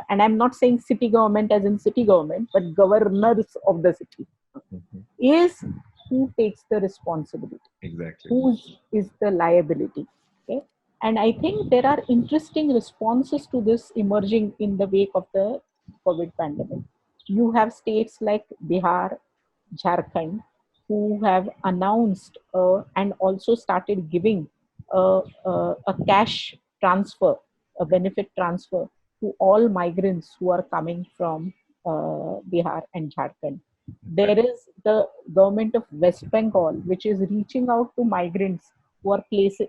and I'm not saying city government as in city government, but governors of the city, is who takes the responsibility, exactly, whose is the liability. Okay? And I think there are interesting responses to this emerging in the wake of the COVID pandemic. You have states like Bihar, Jharkhand, who have announced and also started giving a cash transfer, a benefit transfer to all migrants who are coming from Bihar and Jharkhand. There is the government of West Bengal, which is reaching out to migrants who are placed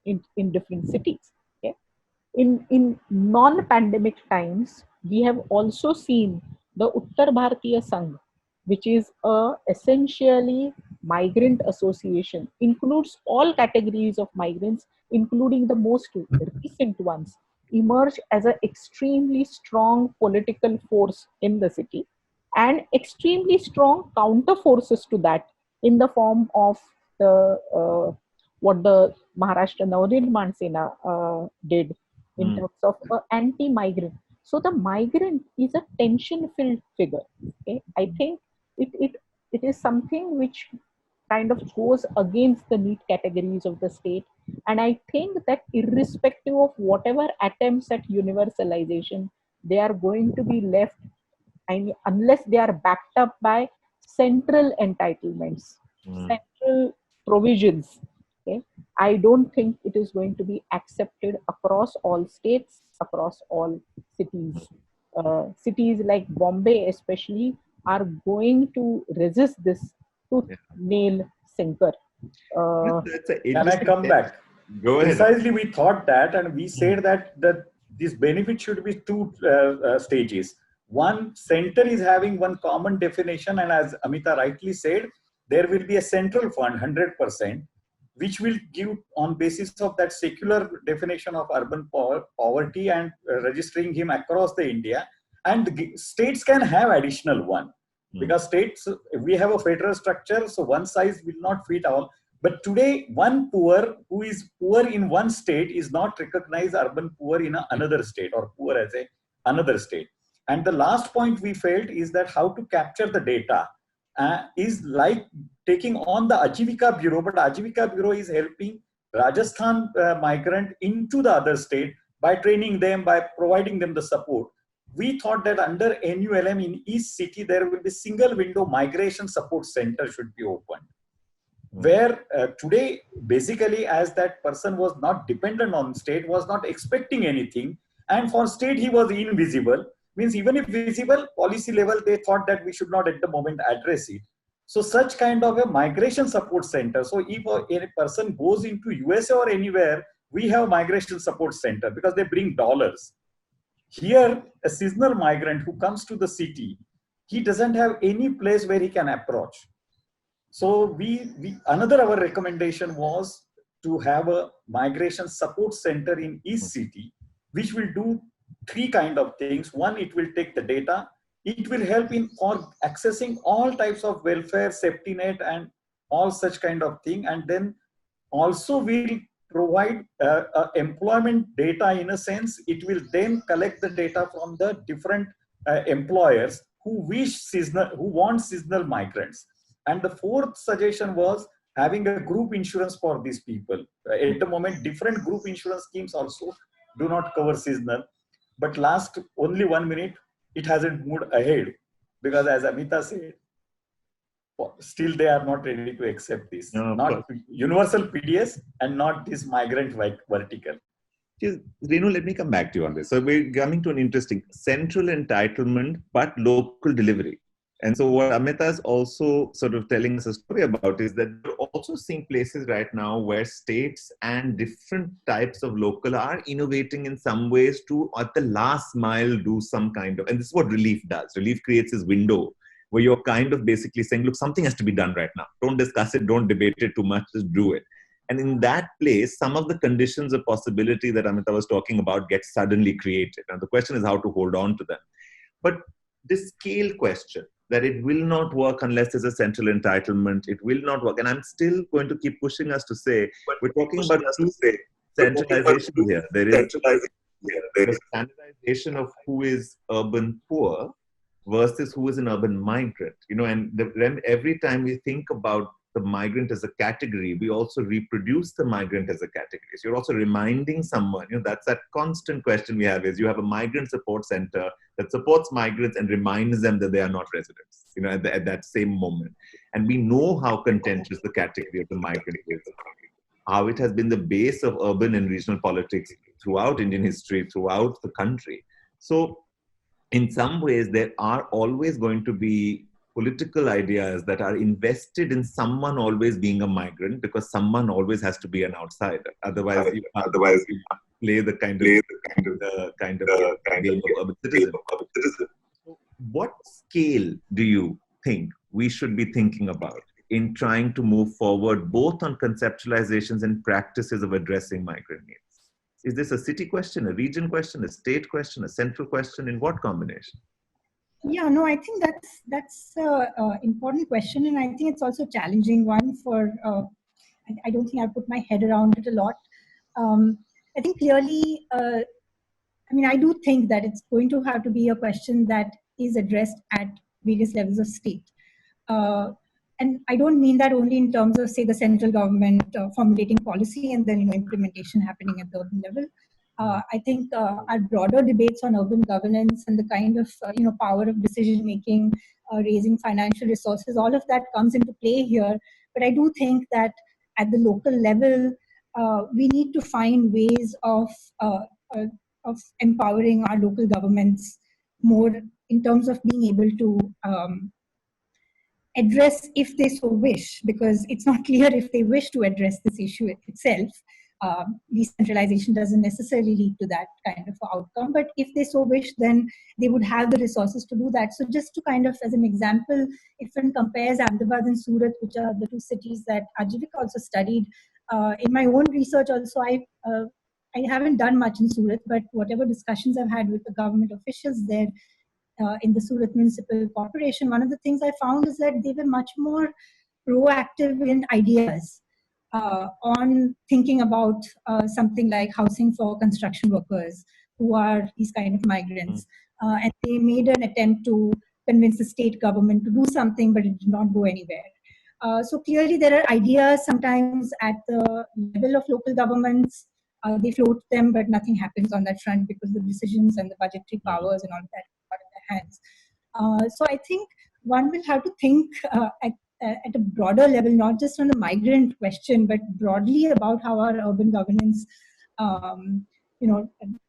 in different cities. Okay? In non-pandemic times, we have also seen the Uttar Bharatiya Sangh, which is a essentially migrant association, includes all categories of migrants, including the most recent ones, emerge as an extremely strong political force in the city, and extremely strong counter forces to that in the form of the what the Maharashtra Navnirman Sena did in terms of anti-migrant. So the migrant is a tension-filled figure. Okay? I think it is something which kind of goes against the neat categories of the state. And I think that irrespective of whatever attempts at universalization, they are going to be left, unless they are backed up by central entitlements, central provisions. Okay, I don't think it is going to be accepted across all states, across all cities. Cities like Bombay, especially, are going to resist this tooth nail sinker. Can I come back? Go ahead. Precisely, we thought that, and we said that this benefit should be two stages. One, center is having one common definition, and as Amita rightly said, there will be a central fund, 100%, which will give on basis of that secular definition of urban poverty and registering him across the India. And the states can have additional one, because states, we have a federal structure, so one size will not fit all. But today, one poor who is poor in one state is not recognized urban poor in another state, or poor as another state. And the last point we felt is that how to capture the data is like taking on the Ajivika Bureau, but Ajivika Bureau is helping Rajasthan migrant into the other state by training them, by providing them the support. We thought that under NULM in each city, there will be single window migration support center should be opened. Where today, basically, as that person was not dependent on state, was not expecting anything, and for state he was invisible, means even if visible, policy level, they thought that we should not at the moment address it. So such kind of a migration support center. So if a person goes into USA or anywhere, we have migration support center because they bring dollars. Here, a seasonal migrant who comes to the city, he doesn't have any place where he can approach. So another our recommendation was to have a migration support center in each city, which will do three kind of things. One, it will take the data. It will help in for accessing all types of welfare, safety net, and all such kind of thing. And then also will provide employment data in a sense. It will then collect the data from the different employers who want seasonal migrants. And the fourth suggestion was having a group insurance for these people. At the moment, different group insurance schemes also do not cover seasonal. But last only 1 minute, it hasn't moved ahead because, as Amita said, still they are not ready to accept this. Not universal PDS and not this migrant vertical. Renu, let me come back to you on this. So we're coming to an interesting central entitlement, but local delivery. And so what Amita is also sort of telling us a story about is that we're also seeing places right now where states and different types of local are innovating in some ways to, at the last mile, do some kind of, and this is what Relief does. Relief creates this window where you're kind of basically saying, look, something has to be done right now. Don't discuss it, don't debate it too much, just do it. And in that place, some of the conditions of possibility that Amita was talking about get suddenly created. And the question is how to hold on to them. But this scale question, that it will not work unless there's a central entitlement, it will not work. And I'm still going to keep pushing us to say, we're talking about centralization here. There is the standardization of who is urban poor versus who is an urban migrant. You know, and every time we think about the migrant as a category, we also reproduce the migrant as a category. So you're also reminding someone, you know, that's that constant question we have is you have a migrant support center that supports migrants and reminds them that they are not residents, you know, at that same moment. And we know how contentious the category of the migrant is, how it has been the base of urban and regional politics throughout Indian history, throughout the country. So in some ways, there are always going to be political ideas that are invested in someone always being a migrant because someone always has to be an outsider. Otherwise, you play the kind of game of urban citizen. What scale do you think we should be thinking about in trying to move forward, both on conceptualizations and practices of addressing migrant needs? Is this a city question, a region question, a state question, a central question? In what combination? Yeah, no, I think that's an important question, and I think it's also a challenging one for. I don't think I put my head around it a lot. I think clearly, I mean, I do think that it's going to have to be a question that is addressed at various levels of state. And and I don't mean that only in terms of, say, the central government formulating policy and then implementation happening at the urban level. I think our broader debates on urban governance and the kind of power of decision making, raising financial resources, all of that comes into play here. But I do think that at the local level, we need to find ways of empowering our local governments more in terms of being able to address if they so wish, because it's not clear if they wish to address this issue itself. Decentralization doesn't necessarily lead to that kind of outcome, but if they so wish, then they would have the resources to do that. So just to kind of, as an example, if one compares Ahmedabad and Surat, which are the two cities that Ajivika also studied, in my own research also, I haven't done much in Surat, but whatever discussions I've had with the government officials there, in the Surat Municipal Corporation, one of the things I found is that they were much more proactive in ideas on thinking about something like housing for construction workers who are these kind of migrants. And they made an attempt to convince the state government to do something, but it did not go anywhere. So clearly there are ideas sometimes at the level of local governments. They float them, but nothing happens on that front because the decisions and the budgetary powers and all of that hands. So I think one will have to think at a broader level, not just on the migrant question, but broadly about how our urban governance,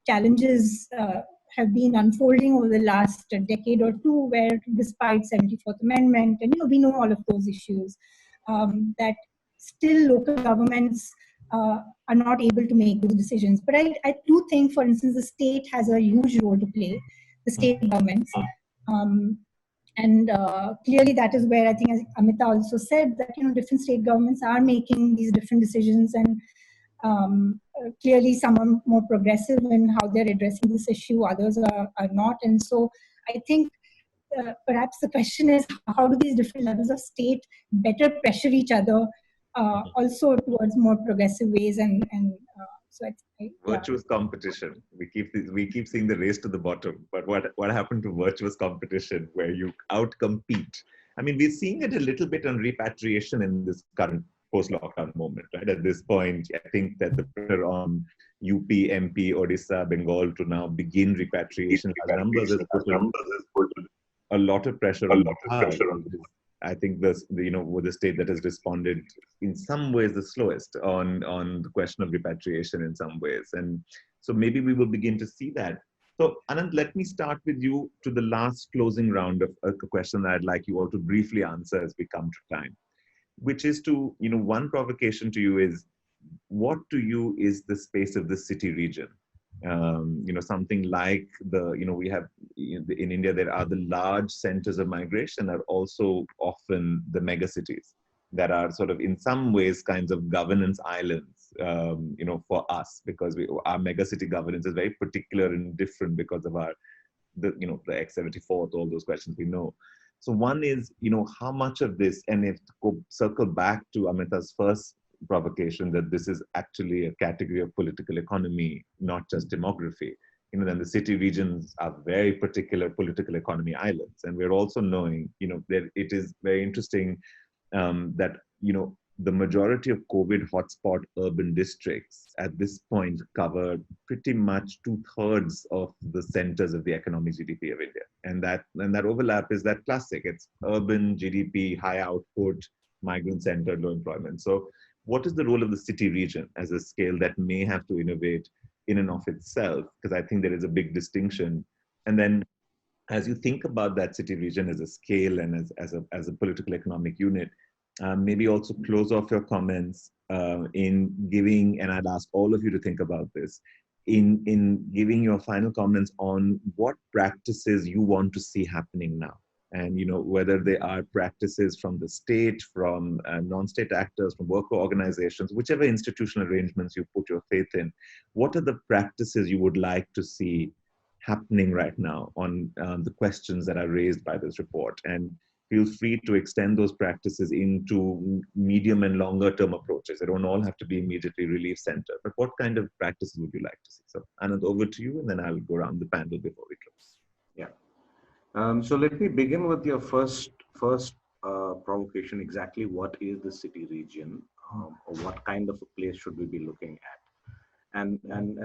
challenges have been unfolding over the last decade or two, where despite 74th Amendment, and we know all of those issues, that still local governments are not able to make those decisions. But I do think, for instance, the state has a huge role to play, the state governments. And clearly that is where I think, as Amita also said, that different state governments are making these different decisions, and clearly some are more progressive in how they're addressing this issue, others are not. And so I think perhaps the question is, how do these different levels of state better pressure each other also towards more progressive ways, and so virtuous competition. We keep seeing the race to the bottom, but what happened to virtuous competition where you outcompete? I mean, we're seeing it a little bit on repatriation in this current post-lockdown moment, right? At this point, I think that the pressure on UP, MP, Odisha, Bengal to now begin repatriation numbers is put a lot of pressure on I think the state that has responded in some ways the slowest on the question of repatriation in some ways. And so maybe we will begin to see that. So Anand, let me start with you to the last closing round of a question that I'd like you all to briefly answer as we come to time, which is to, one provocation to you is, what to you is the space of the city region? Something like we have in India, there are the large centers of migration are also often the mega cities that are sort of in some ways kinds of governance islands, for us, because our mega city governance is very particular and different because of the X74, all those questions we know. So one is, how much of this, and if to circle back to Amita's first provocation, that this is actually a category of political economy, not just demography. Then the city regions are very particular political economy islands. And we're also knowing, that it is very interesting that, the majority of COVID hotspot urban districts at this point cover pretty much 2/3 of the centers of the economic GDP of India. And that overlap is that classic. It's urban GDP, high output, migrant-centered, low employment. So what is the role of the city region as a scale that may have to innovate in and of itself? Because I think there is a big distinction. And then as you think about that city region as a scale and as a political economic unit, maybe also close off your comments in giving, and I'd ask all of you to think about this, in giving your final comments on what practices you want to see happening now. And whether they are practices from the state, from non-state actors, from worker organizations, whichever institutional arrangements you put your faith in, what are the practices you would like to see happening right now on the questions that are raised by this report? And feel free to extend those practices into medium and longer term approaches. They don't all have to be immediately relief centered, but what kind of practices would you like to see? So Anand, over to you, and then I'll go around the panel before we close. Yeah. So let me begin with your first provocation exactly what is the city region, or what kind of a place should we be looking at. And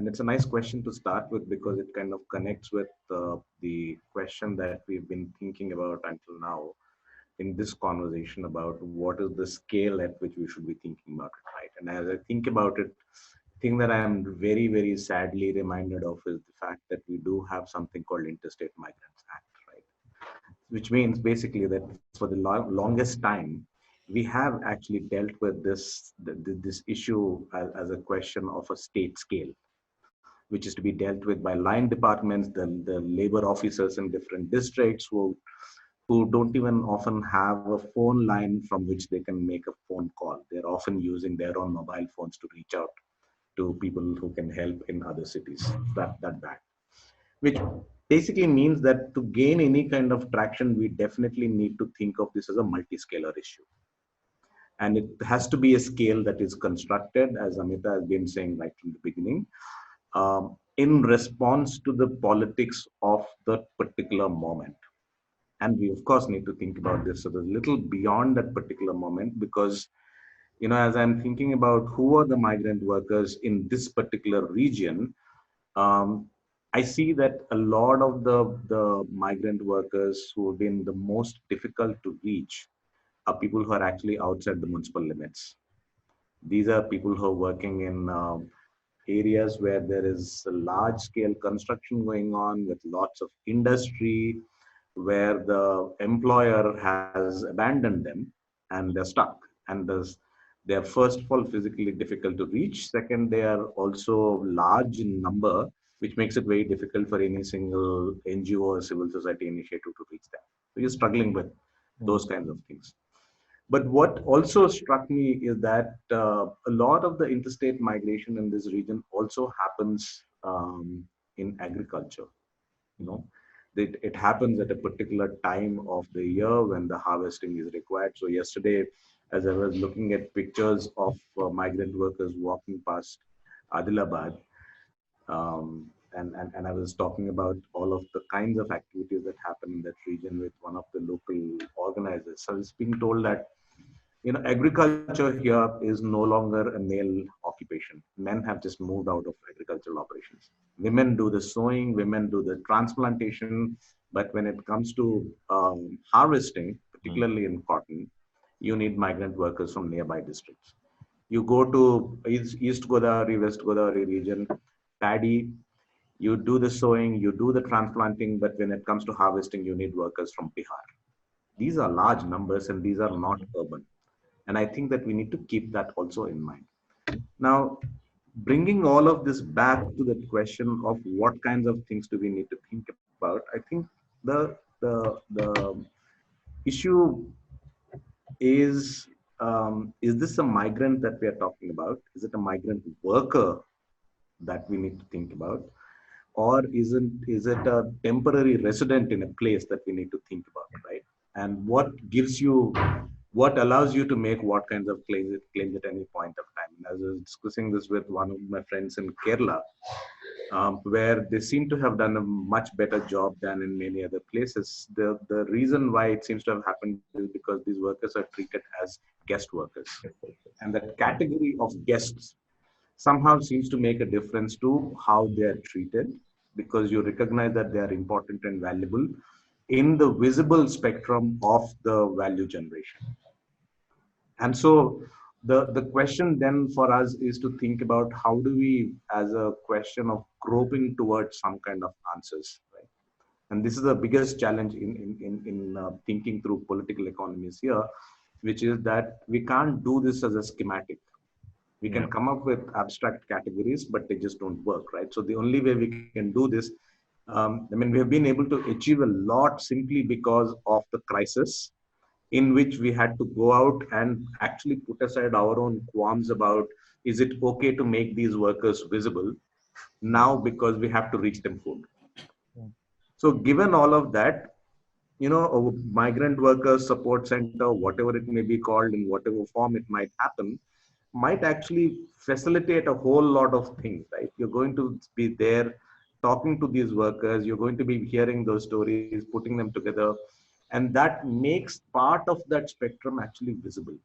it's a nice question to start with because it kind of connects with the question that we've been thinking about until now in this conversation about what is the scale at which we should be thinking about it, right? And as I think about it, the thing that I'm very, very sadly reminded of is the fact that we do have something called Interstate Migrants Act, right? Which means basically that for the longest time, we have actually dealt with this issue as a question of a state scale, which is to be dealt with by line departments, the labor officers in different districts who don't even often have a phone line from which they can make a phone call. They're often using their own mobile phones to reach out to people who can help in other cities. That bad. Which basically means that to gain any kind of traction, we definitely need to think of this as a multi-scalar issue. And it has to be a scale that is constructed, as Amita has been saying right from the beginning, in response to the politics of the particular moment. And we, of course, need to think about this a little beyond that particular moment because, as I'm thinking about who are the migrant workers in this particular region, I see that a lot of the migrant workers who have been the most difficult to reach are people who are actually outside the municipal limits. These are people who are working in areas where there is a large scale construction going on with lots of industry, where the employer has abandoned them and they're stuck. And they're first of all physically difficult to reach. Second, they are also large in number, which makes it very difficult for any single NGO or civil society initiative to reach them. So you're struggling with those kinds of things. But what also struck me is that a lot of the interstate migration in this region also happens in agriculture. It happens at a particular time of the year when the harvesting is required. So yesterday, as I was looking at pictures of migrant workers walking past Adilabad, and I was talking about all of the kinds of activities that happen in that region with one of the local organizers. So I was being told that agriculture here is no longer a male occupation. Men have just moved out of agricultural operations. Women do the sowing, women do the transplantation, but when it comes to harvesting, particularly in cotton, you need migrant workers from nearby districts. You go to East Godavari, West Godavari region, paddy, you do the sowing, you do the transplanting, but when it comes to harvesting, you need workers from Bihar. These are large numbers and these are not urban. And I think that we need to keep that also in mind. Now, bringing all of this back to the question of what kinds of things do we need to think about, I think the issue is this a migrant that we are talking about? Is it a migrant worker that we need to think about? Or is it a temporary resident in a place that we need to think about, right? And what allows you to make what kinds of claims at any point of time. And as I was discussing this with one of my friends in Kerala, where they seem to have done a much better job than in many other places. The reason why it seems to have happened is because these workers are treated as guest workers. And the category of guests somehow seems to make a difference to how they are treated, because you recognize that they are important and valuable in the visible spectrum of the value generation. And so the question then for us is to think about how do we, as a question of groping towards some kind of answers, right? And this is the biggest challenge in thinking through political economies here, which is that we can't do this as a schematic. We can come up with abstract categories, but they just don't work, right? So the only way we can do this, we have been able to achieve a lot simply because of the crisis, in which we had to go out and actually put aside our own qualms about, is it okay to make these workers visible now because we have to reach them food. So given all of that, a migrant workers support center, whatever it may be called, in whatever form it might happen, might actually facilitate a whole lot of things, right? You're going to be there talking to these workers, you're going to be hearing those stories, putting them together. and that makes part of that spectrum actually visible.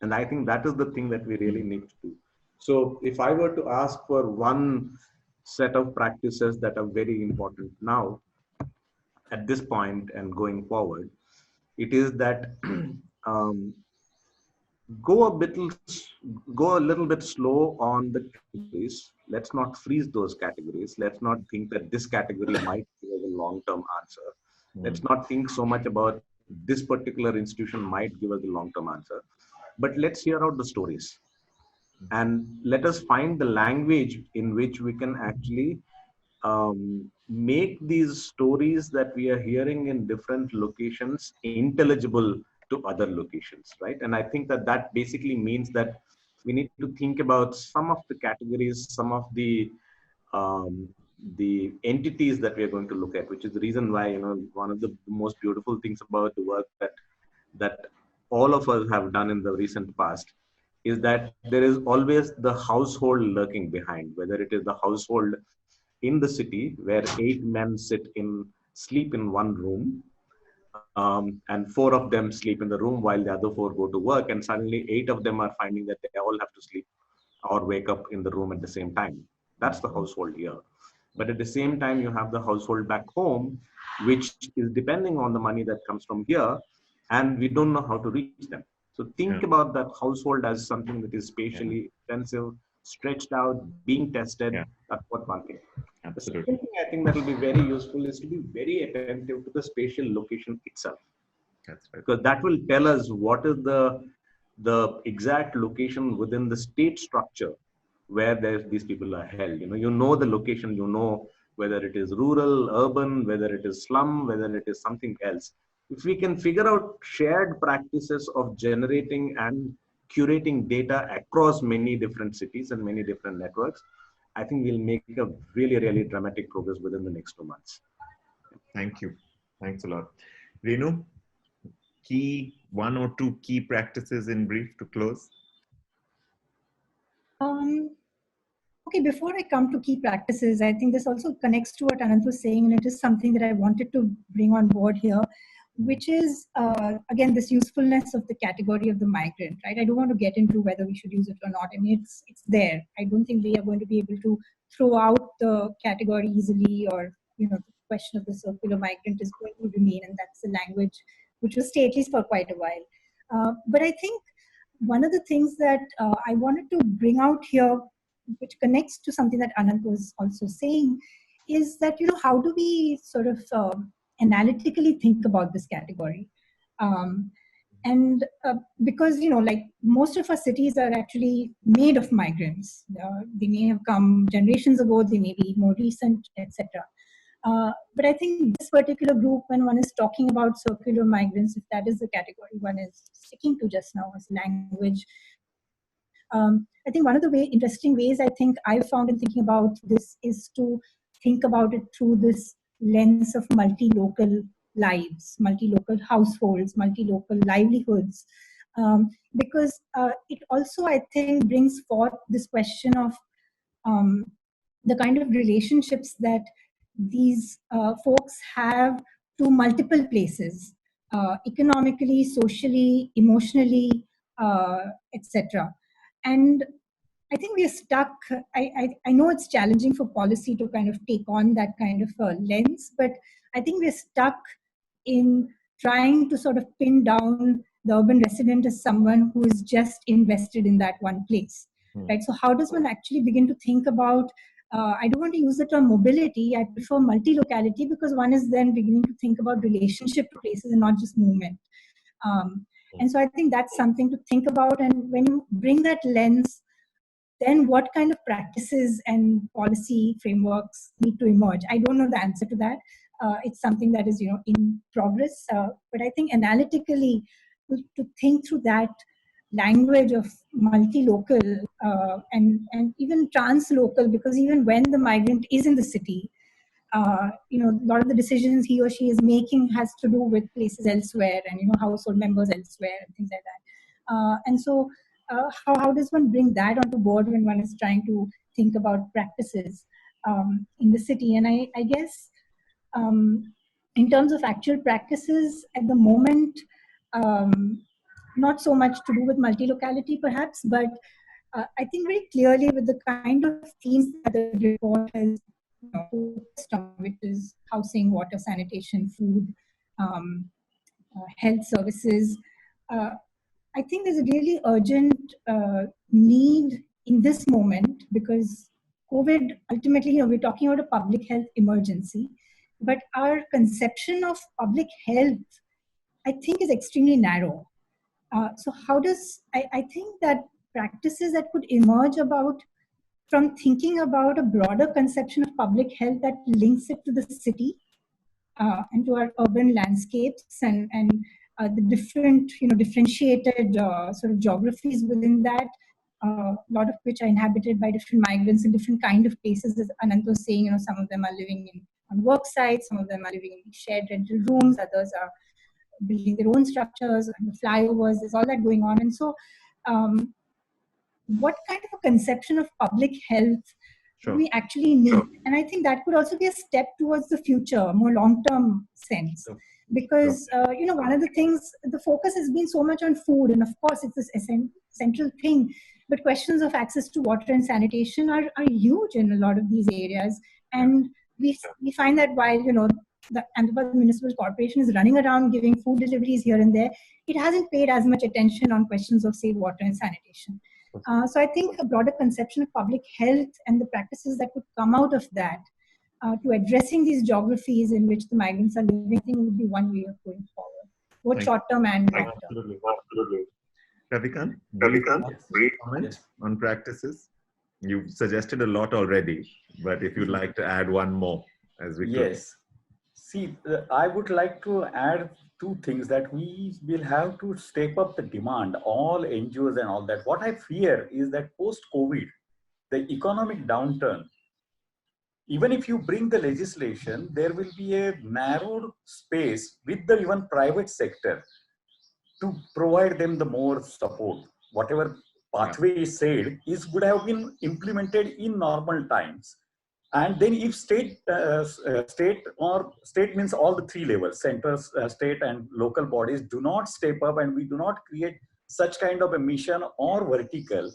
And I think that is the thing that we really need to do. So if I were to ask for one set of practices that are very important now, at this point and going forward, it is that um, go a little bit slow on the categories. Let's not freeze those categories. Let's not think that this category might give us a long-term answer. Let's not think so much about this particular institution might give us a long-term answer. But let's hear out the stories. And let us find the language in which we can actually make these stories that we are hearing in different locations intelligible to other locations, right? And I think that that basically means that we need to think about some of the categories, some of the entities that we are going to look at, which is the reason why, you know, one of the most beautiful things about the work that all of us have done in the recent past is that there is always the household lurking behind, whether it is the household in the city where 8 men sleep in one room, and 4 of them sleep in the room while the other 4 go to work, and suddenly 8 of them are finding that they all have to sleep or wake up in the room at the same time. That's the household here. But at the same time, you have the household back home, which is depending on the money that comes from here, and we don't know how to reach them. So think about that household as something that is spatially extensive, stretched out, being tested. That's what one thing. Absolutely. The second thing I think that will be very useful is to be very attentive to the spatial location itself. That's right. Because that will tell us what is the exact location within the state structure where these people are held. You know the location, you know whether it is rural, urban, whether it is slum, whether it is something else. If we can figure out shared practices of generating and curating data across many different cities and many different networks, I think we'll make a really, really dramatic progress within the next 2 months. Thank you. Thanks a lot. Renu, one or two key practices in brief to close. Okay, before I come to key practices, I think this also connects to what Anant was saying, and it is something that I wanted to bring on board here, which is, again, this usefulness of the category of the migrant, right? I don't want to get into whether we should use it or not. I mean, it's there. I don't think we are going to be able to throw out the category easily, or, you know, the question of the circular migrant is going to remain, and that's the language which will stay at least for quite a while. But I think one of the things that I wanted to bring out here, which connects to something that Anant was also saying, is that, you know, how do we sort of analytically think about this category? Because, you know, like most of our cities are actually made of migrants. They may have come generations ago, they may be more recent, etc. But I think this particular group, when one is talking about circular migrants, if that is the category one is sticking to just now as language, I think one of the interesting ways I think I've found in thinking about this is to think about it through this lens of multi-local lives, multi-local households, multi-local livelihoods, because it also, I think, brings forth this question of the kind of relationships that these folks have to multiple places, economically, socially, emotionally, etc. And I think we are stuck. I know it's challenging for policy to kind of take on that kind of lens, but I think we're stuck in trying to sort of pin down the urban resident as someone who is just invested in that one place, right? So how does one actually begin to think about, I don't want to use the term mobility, I prefer multi-locality, because one is then beginning to think about relationship to places and not just movement. And so I think that's something to think about. And when you bring that lens, then what kind of practices and policy frameworks need to emerge? I don't know the answer to that. It's something that is, you know, in progress. But I think analytically, to think through that language of multi-local and even trans-local, because even when the migrant is in the city, you know, a lot of the decisions he or she is making has to do with places elsewhere and, you know, household members elsewhere and things like that. And so how does one bring that onto board when one is trying to think about practices in the city? And I guess in terms of actual practices at the moment, not so much to do with multi-locality perhaps, but I think very clearly with the kind of themes that the report has focused on, which is housing, water, sanitation, food, health services. I think there's a really urgent need in this moment, because COVID, ultimately, we're talking about a public health emergency, but our conception of public health, I think, is extremely narrow. So how does, I think that practices that could emerge from thinking about a broader conception of public health that links it to the city and to our urban landscapes and the different, differentiated sort of geographies within that, a lot of which are inhabited by different migrants in different kind of places. As Anant was saying, some of them are living on work sites, some of them are living in shared rental rooms, others are building their own structures and the flyovers. There's all that going on. And so what kind of a conception of public health do we actually need? And I think that could also be a step towards the future, a more long-term sense. Because, one of the things, the focus has been so much on food, and of course it's this central thing, but questions of access to water and sanitation are huge in a lot of these areas. And we find that while, the Ahmedabad Municipal Corporation is running around giving food deliveries here and there, it hasn't paid as much attention on questions of, say, water and sanitation. So I think a broader conception of public health and the practices that would come out of that to addressing these geographies in which the migrants are living, I think would be one way of going forward, both short-term and long-term. Absolutely. Ravikant, brief comment on practices. You've suggested a lot already, but if you'd like to add one more as we close. Yes. See, I would like to add two things, that we will have to step up the demand, all NGOs and all that. What I fear is that post-COVID, the economic downturn, even if you bring the legislation, there will be a narrow space with the even private sector to provide them the more support. Whatever pathway is said would have been implemented in normal times. And then if state means all the three levels, centers, state and local bodies do not step up, and we do not create such kind of a mission or vertical,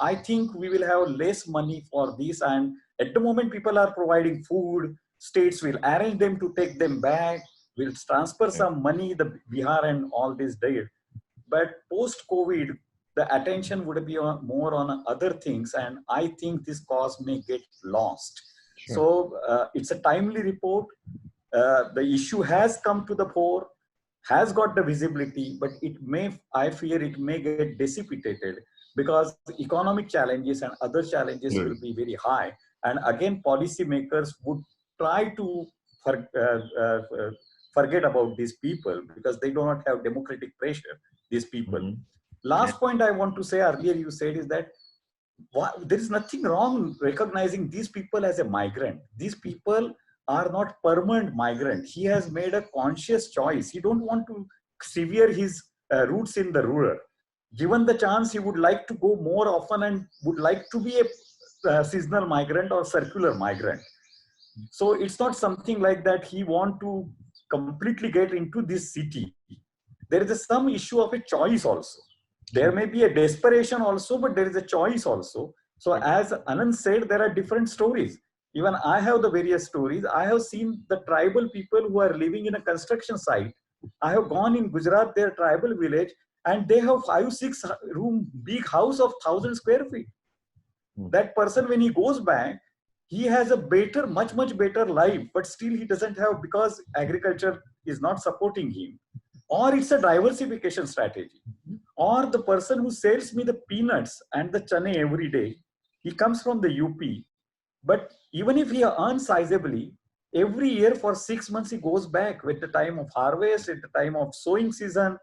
I think we will have less money for this. And at the moment people are providing food, states will arrange them to take them back, will transfer some money, the Bihar and all this there. But post-COVID, the attention would be more on other things, and I think this cause may get lost. Sure. So it's a timely report. The issue has come to the fore, has got the visibility, but I fear it may get dissipated because economic challenges and other challenges will be very high. And again, policymakers would try to forget about these people because they do not have democratic pressure, these people. Last point I want to say, earlier you said, is that there is nothing wrong recognizing these people as a migrant. These people are not permanent migrant. He has made a conscious choice. He don't want to sever his roots in the rural. Given the chance, he would like to go more often and would like to be a seasonal migrant or circular migrant. So it's not something like that he want to completely get into this city. There is some issue of a choice also. There may be a desperation also, but there is a choice also. So as Anand said, there are different stories. Even I have the various stories. I have seen the tribal people who are living in a construction site. I have gone in Gujarat, their tribal village, and they have 5-6 room big house of 1,000 square feet. That person, when he goes back, he has a better, much better life, but still he doesn't have, because agriculture is not supporting him. Or it's a diversification strategy. Or the person who sells me the peanuts and the chane every day, he comes from the UP. But even if he earns sizably, every year for 6 months he goes back with the time of harvest, at the time of sowing season,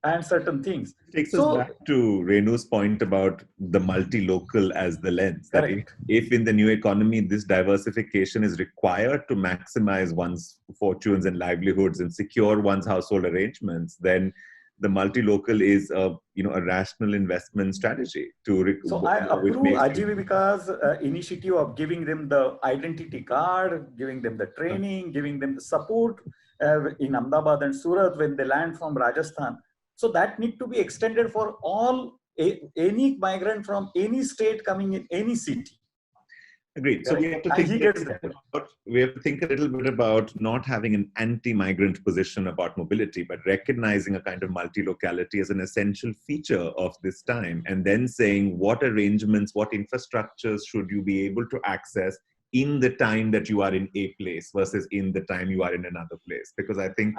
and certain things. Takes us back to Renu's point about the multi-local as the lens. That if in the new economy, this diversification is required to maximize one's fortunes and livelihoods and secure one's household arrangements, then the multi-local is a rational investment strategy. So I approve Ajivika's initiative of giving them the identity card, giving them the training, giving them the support. in Ahmedabad and Surat when they land from Rajasthan. So that need to be extended for all any migrant from any state coming in any city. Agreed. So we have to And think he gets that. we have to think a little bit about not having an anti-migrant position about mobility, but recognizing a kind of multi-locality as an essential feature of this time, and then saying what arrangements, what infrastructures should you be able to access in the time that you are in a place versus in the time you are in another place. Because I think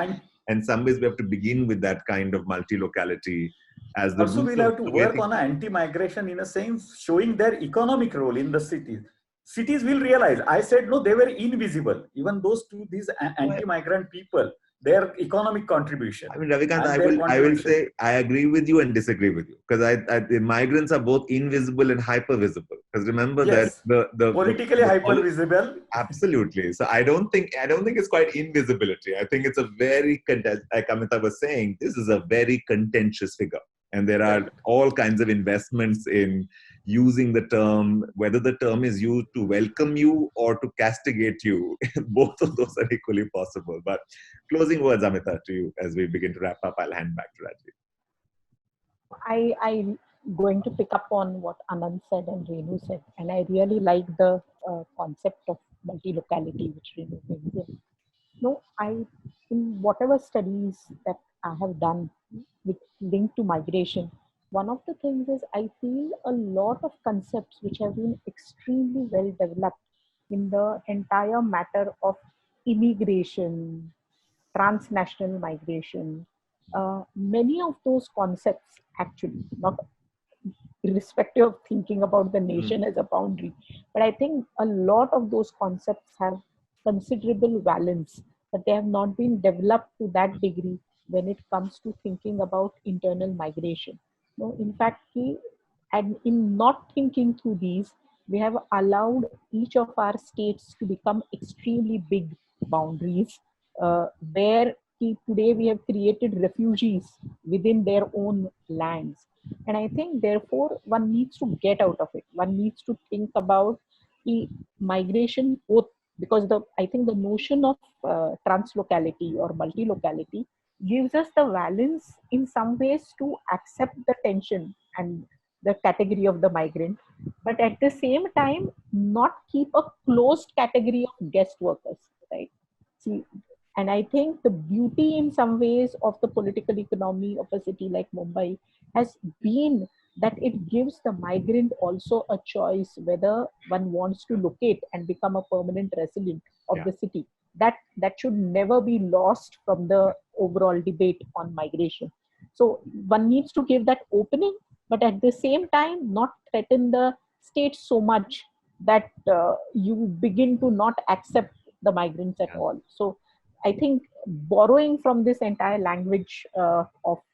in some ways we have to begin with that kind of multi-locality as the also we'll have to work on anti-migration in a sense, showing their economic role in the cities. Cities will realize, I said, no, they were invisible. Even these anti-migrant people, their economic contribution. I mean, Ravikant, I will say I agree with you and disagree with you, because the migrants are both invisible and hyper visible. Because remember that the politically hyper visible. Absolutely. So I don't think it's quite invisibility. I think it's a very like Amitabh was saying, this is a very contentious figure, and there are all kinds of investments in using the term, whether the term is used to welcome you or to castigate you. Both of those are equally possible. But closing words, Amita, to you as we begin to wrap up. I'll hand back to Rajiv. I'm going to pick up on what Anand said and Renu said, and I really like the concept of multi-locality which Renu brings in. No, in whatever studies that I have done with linked to migration, one of the things is I feel a lot of concepts which have been extremely well developed in the entire matter of immigration, transnational migration. Many of those concepts actually, not irrespective of thinking about the nation as a boundary, but I think a lot of those concepts have considerable valence, but they have not been developed to that degree when it comes to thinking about internal migration. No, in fact, and in not thinking through these, we have allowed each of our states to become extremely big boundaries, where today we have created refugees within their own lands. And I think, therefore, one needs to get out of it. One needs to think about the migration both, because I think the notion of translocality or multilocality gives us the valence in some ways to accept the tension and the category of the migrant, but at the same time not keep a closed category of guest workers, right? See, and I think the beauty in some ways of the political economy of a city like Mumbai has been that it gives the migrant also a choice whether one wants to locate and become a permanent resident of the city. That should never be lost from the overall debate on migration. So one needs to give that opening, but at the same time not threaten the state so much that you begin to not accept the migrants at all. So I think borrowing from this entire language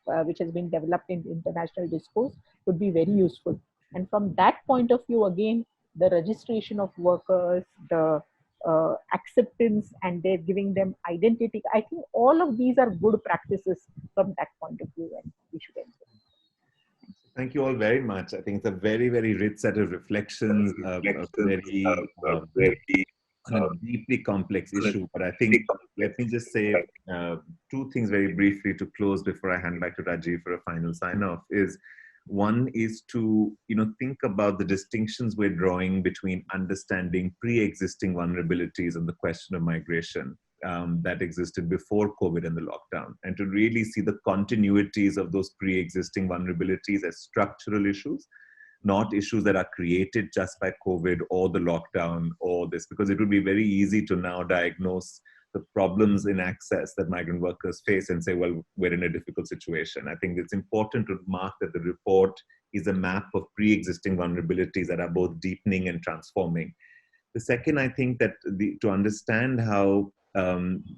which has been developed in international discourse would be very useful. And from that point of view, again, the registration of workers, the acceptance, and they're giving them identity. I think all of these are good practices from that point of view, and we should enjoy. Thank you all very much. I think it's a very, very rich set of reflections, very deeply complex issue. But I think, let me just say two things very briefly to close before I hand back to Rajiv for a final sign-off. One is to think about the distinctions we're drawing between understanding pre-existing vulnerabilities and the question of migration that existed before COVID and the lockdown, and to really see the continuities of those pre-existing vulnerabilities as structural issues, not issues that are created just by COVID or the lockdown or this, because it would be very easy to now diagnose the problems in access that migrant workers face and say, well, we're in a difficult situation. I think it's important to mark that the report is a map of pre-existing vulnerabilities that are both deepening and transforming. The second, I think that to understand how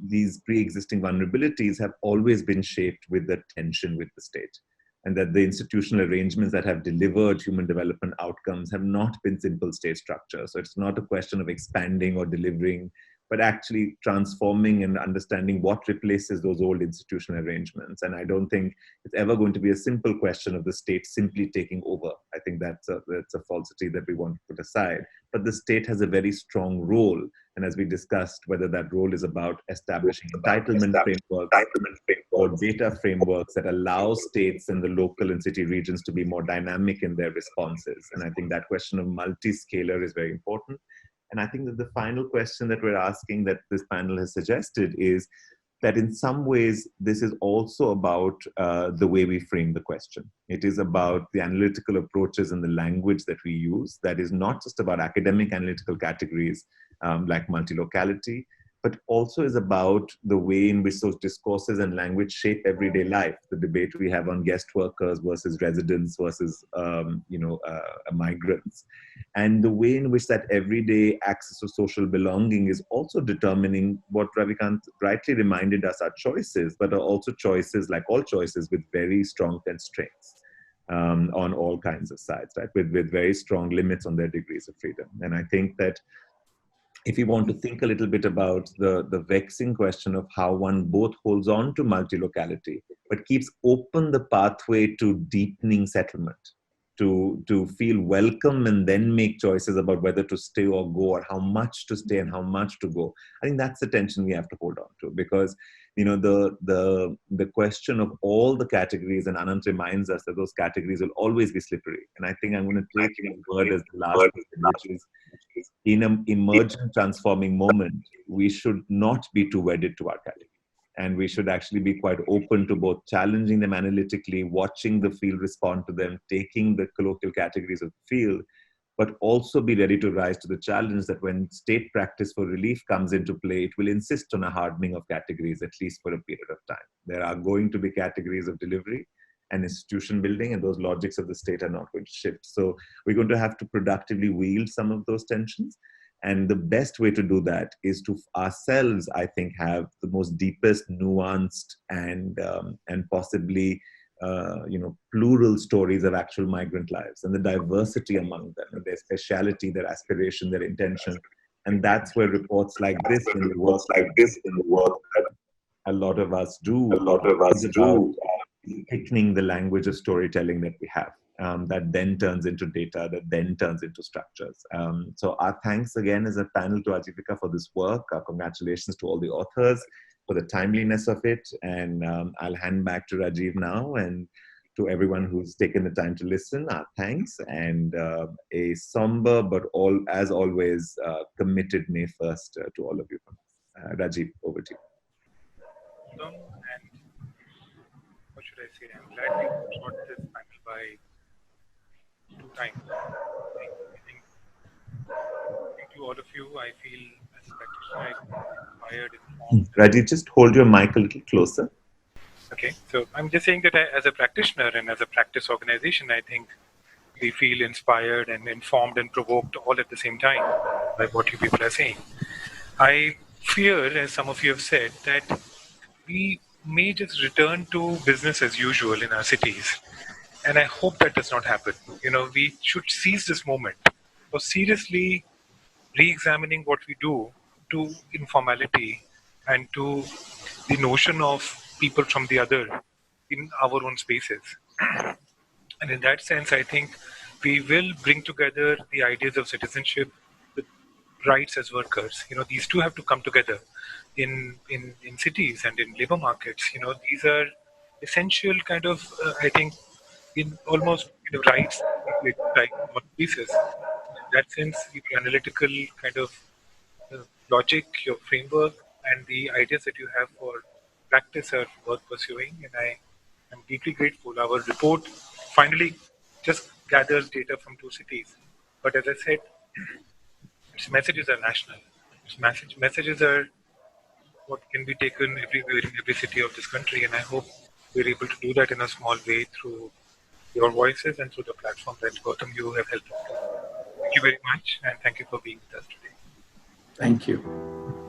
these pre-existing vulnerabilities have always been shaped with the tension with the state, and that the institutional arrangements that have delivered human development outcomes have not been simple state structures. So it's not a question of expanding or delivering, but actually transforming and understanding what replaces those old institutional arrangements. And I don't think it's ever going to be a simple question of the state simply taking over. I think that's a falsity that we want to put aside. But the state has a very strong role. And as we discussed, whether that role is about establishing entitlement frameworks or data frameworks that allow states and the local and city regions to be more dynamic in their responses. And I think that question of multi-scalar is very important. And I think that the final question that we're asking that this panel has suggested is that in some ways, this is also about the way we frame the question. It is about the analytical approaches and the language that we use. That is not just about academic analytical categories like multilocality, but also is about the way in which those discourses and language shape everyday life. The debate we have on guest workers versus residents versus migrants. And the way in which that everyday access to social belonging is also determining what Ravikant rightly reminded us are choices, but are also choices, like all choices, with very strong constraints on all kinds of sides, right? With very strong limits on their degrees of freedom. And I think that if you want to think a little bit about the vexing question of how one both holds on to multilocality, but keeps open the pathway to deepening settlement, to feel welcome and then make choices about whether to stay or go, or how much to stay and how much to go. I think that's the tension we have to hold on to, because the question of all the categories, and Anant reminds us that those categories will always be slippery. And I think I'm going to take your word as the last, which is in an emergent transforming moment, we should not be too wedded to our categories. And we should actually be quite open to both challenging them analytically, watching the field respond to them, taking the colloquial categories of the field, but also be ready to rise to the challenge that when state practice for relief comes into play, it will insist on a hardening of categories, at least for a period of time. There are going to be categories of delivery and institution building, and those logics of the state are not going to shift. So we're going to have to productively wield some of those tensions. And the best way to do that is to ourselves, I think, have the most deepest, nuanced, and possibly plural stories of actual migrant lives, and the diversity among them, and their speciality, their aspiration, their intention. And that's where reports like this, in the work that a lot of us do, thickening the language of storytelling that we have. That then turns into data, that then turns into structures. So our thanks again as a panel to Ajivika for this work. Our congratulations to all the authors for the timeliness of it. And I'll hand back to Rajiv now, and to everyone who's taken the time to listen, our thanks, and a somber but as always committed May 1st to all of you. Rajiv, over to you. And what should I say? I'm glad we got this panel by 2 times. I think to all of you, I feel as a practitioner, inspired, informed. Rajiv, just hold your mic a little closer. Okay, so I'm just saying that as a practitioner and as a practice organization, I think we feel inspired and informed and provoked all at the same time by what you people are saying. I fear, as some of you have said, that we may just return to business as usual in our cities. And I hope that does not happen. We should seize this moment for seriously re-examining what we do to informality and to the notion of people from the other in our own spaces. And in that sense, I think we will bring together the ideas of citizenship with rights as workers. These two have to come together in cities and in labor markets. These are essential kind of, I think, in almost rights like pieces. In that sense, the analytical kind of logic, your framework, and the ideas that you have for practice are worth pursuing. And I am deeply grateful. Our report finally just gathers data from 2 cities. But as I said, its messages are national. Its messages are what can be taken everywhere in every city of this country. And I hope we're able to do that in a small way through your voices and through the platform that Gautam, you have helped us. Thank you very much, and thank you for being with us today. Thank you.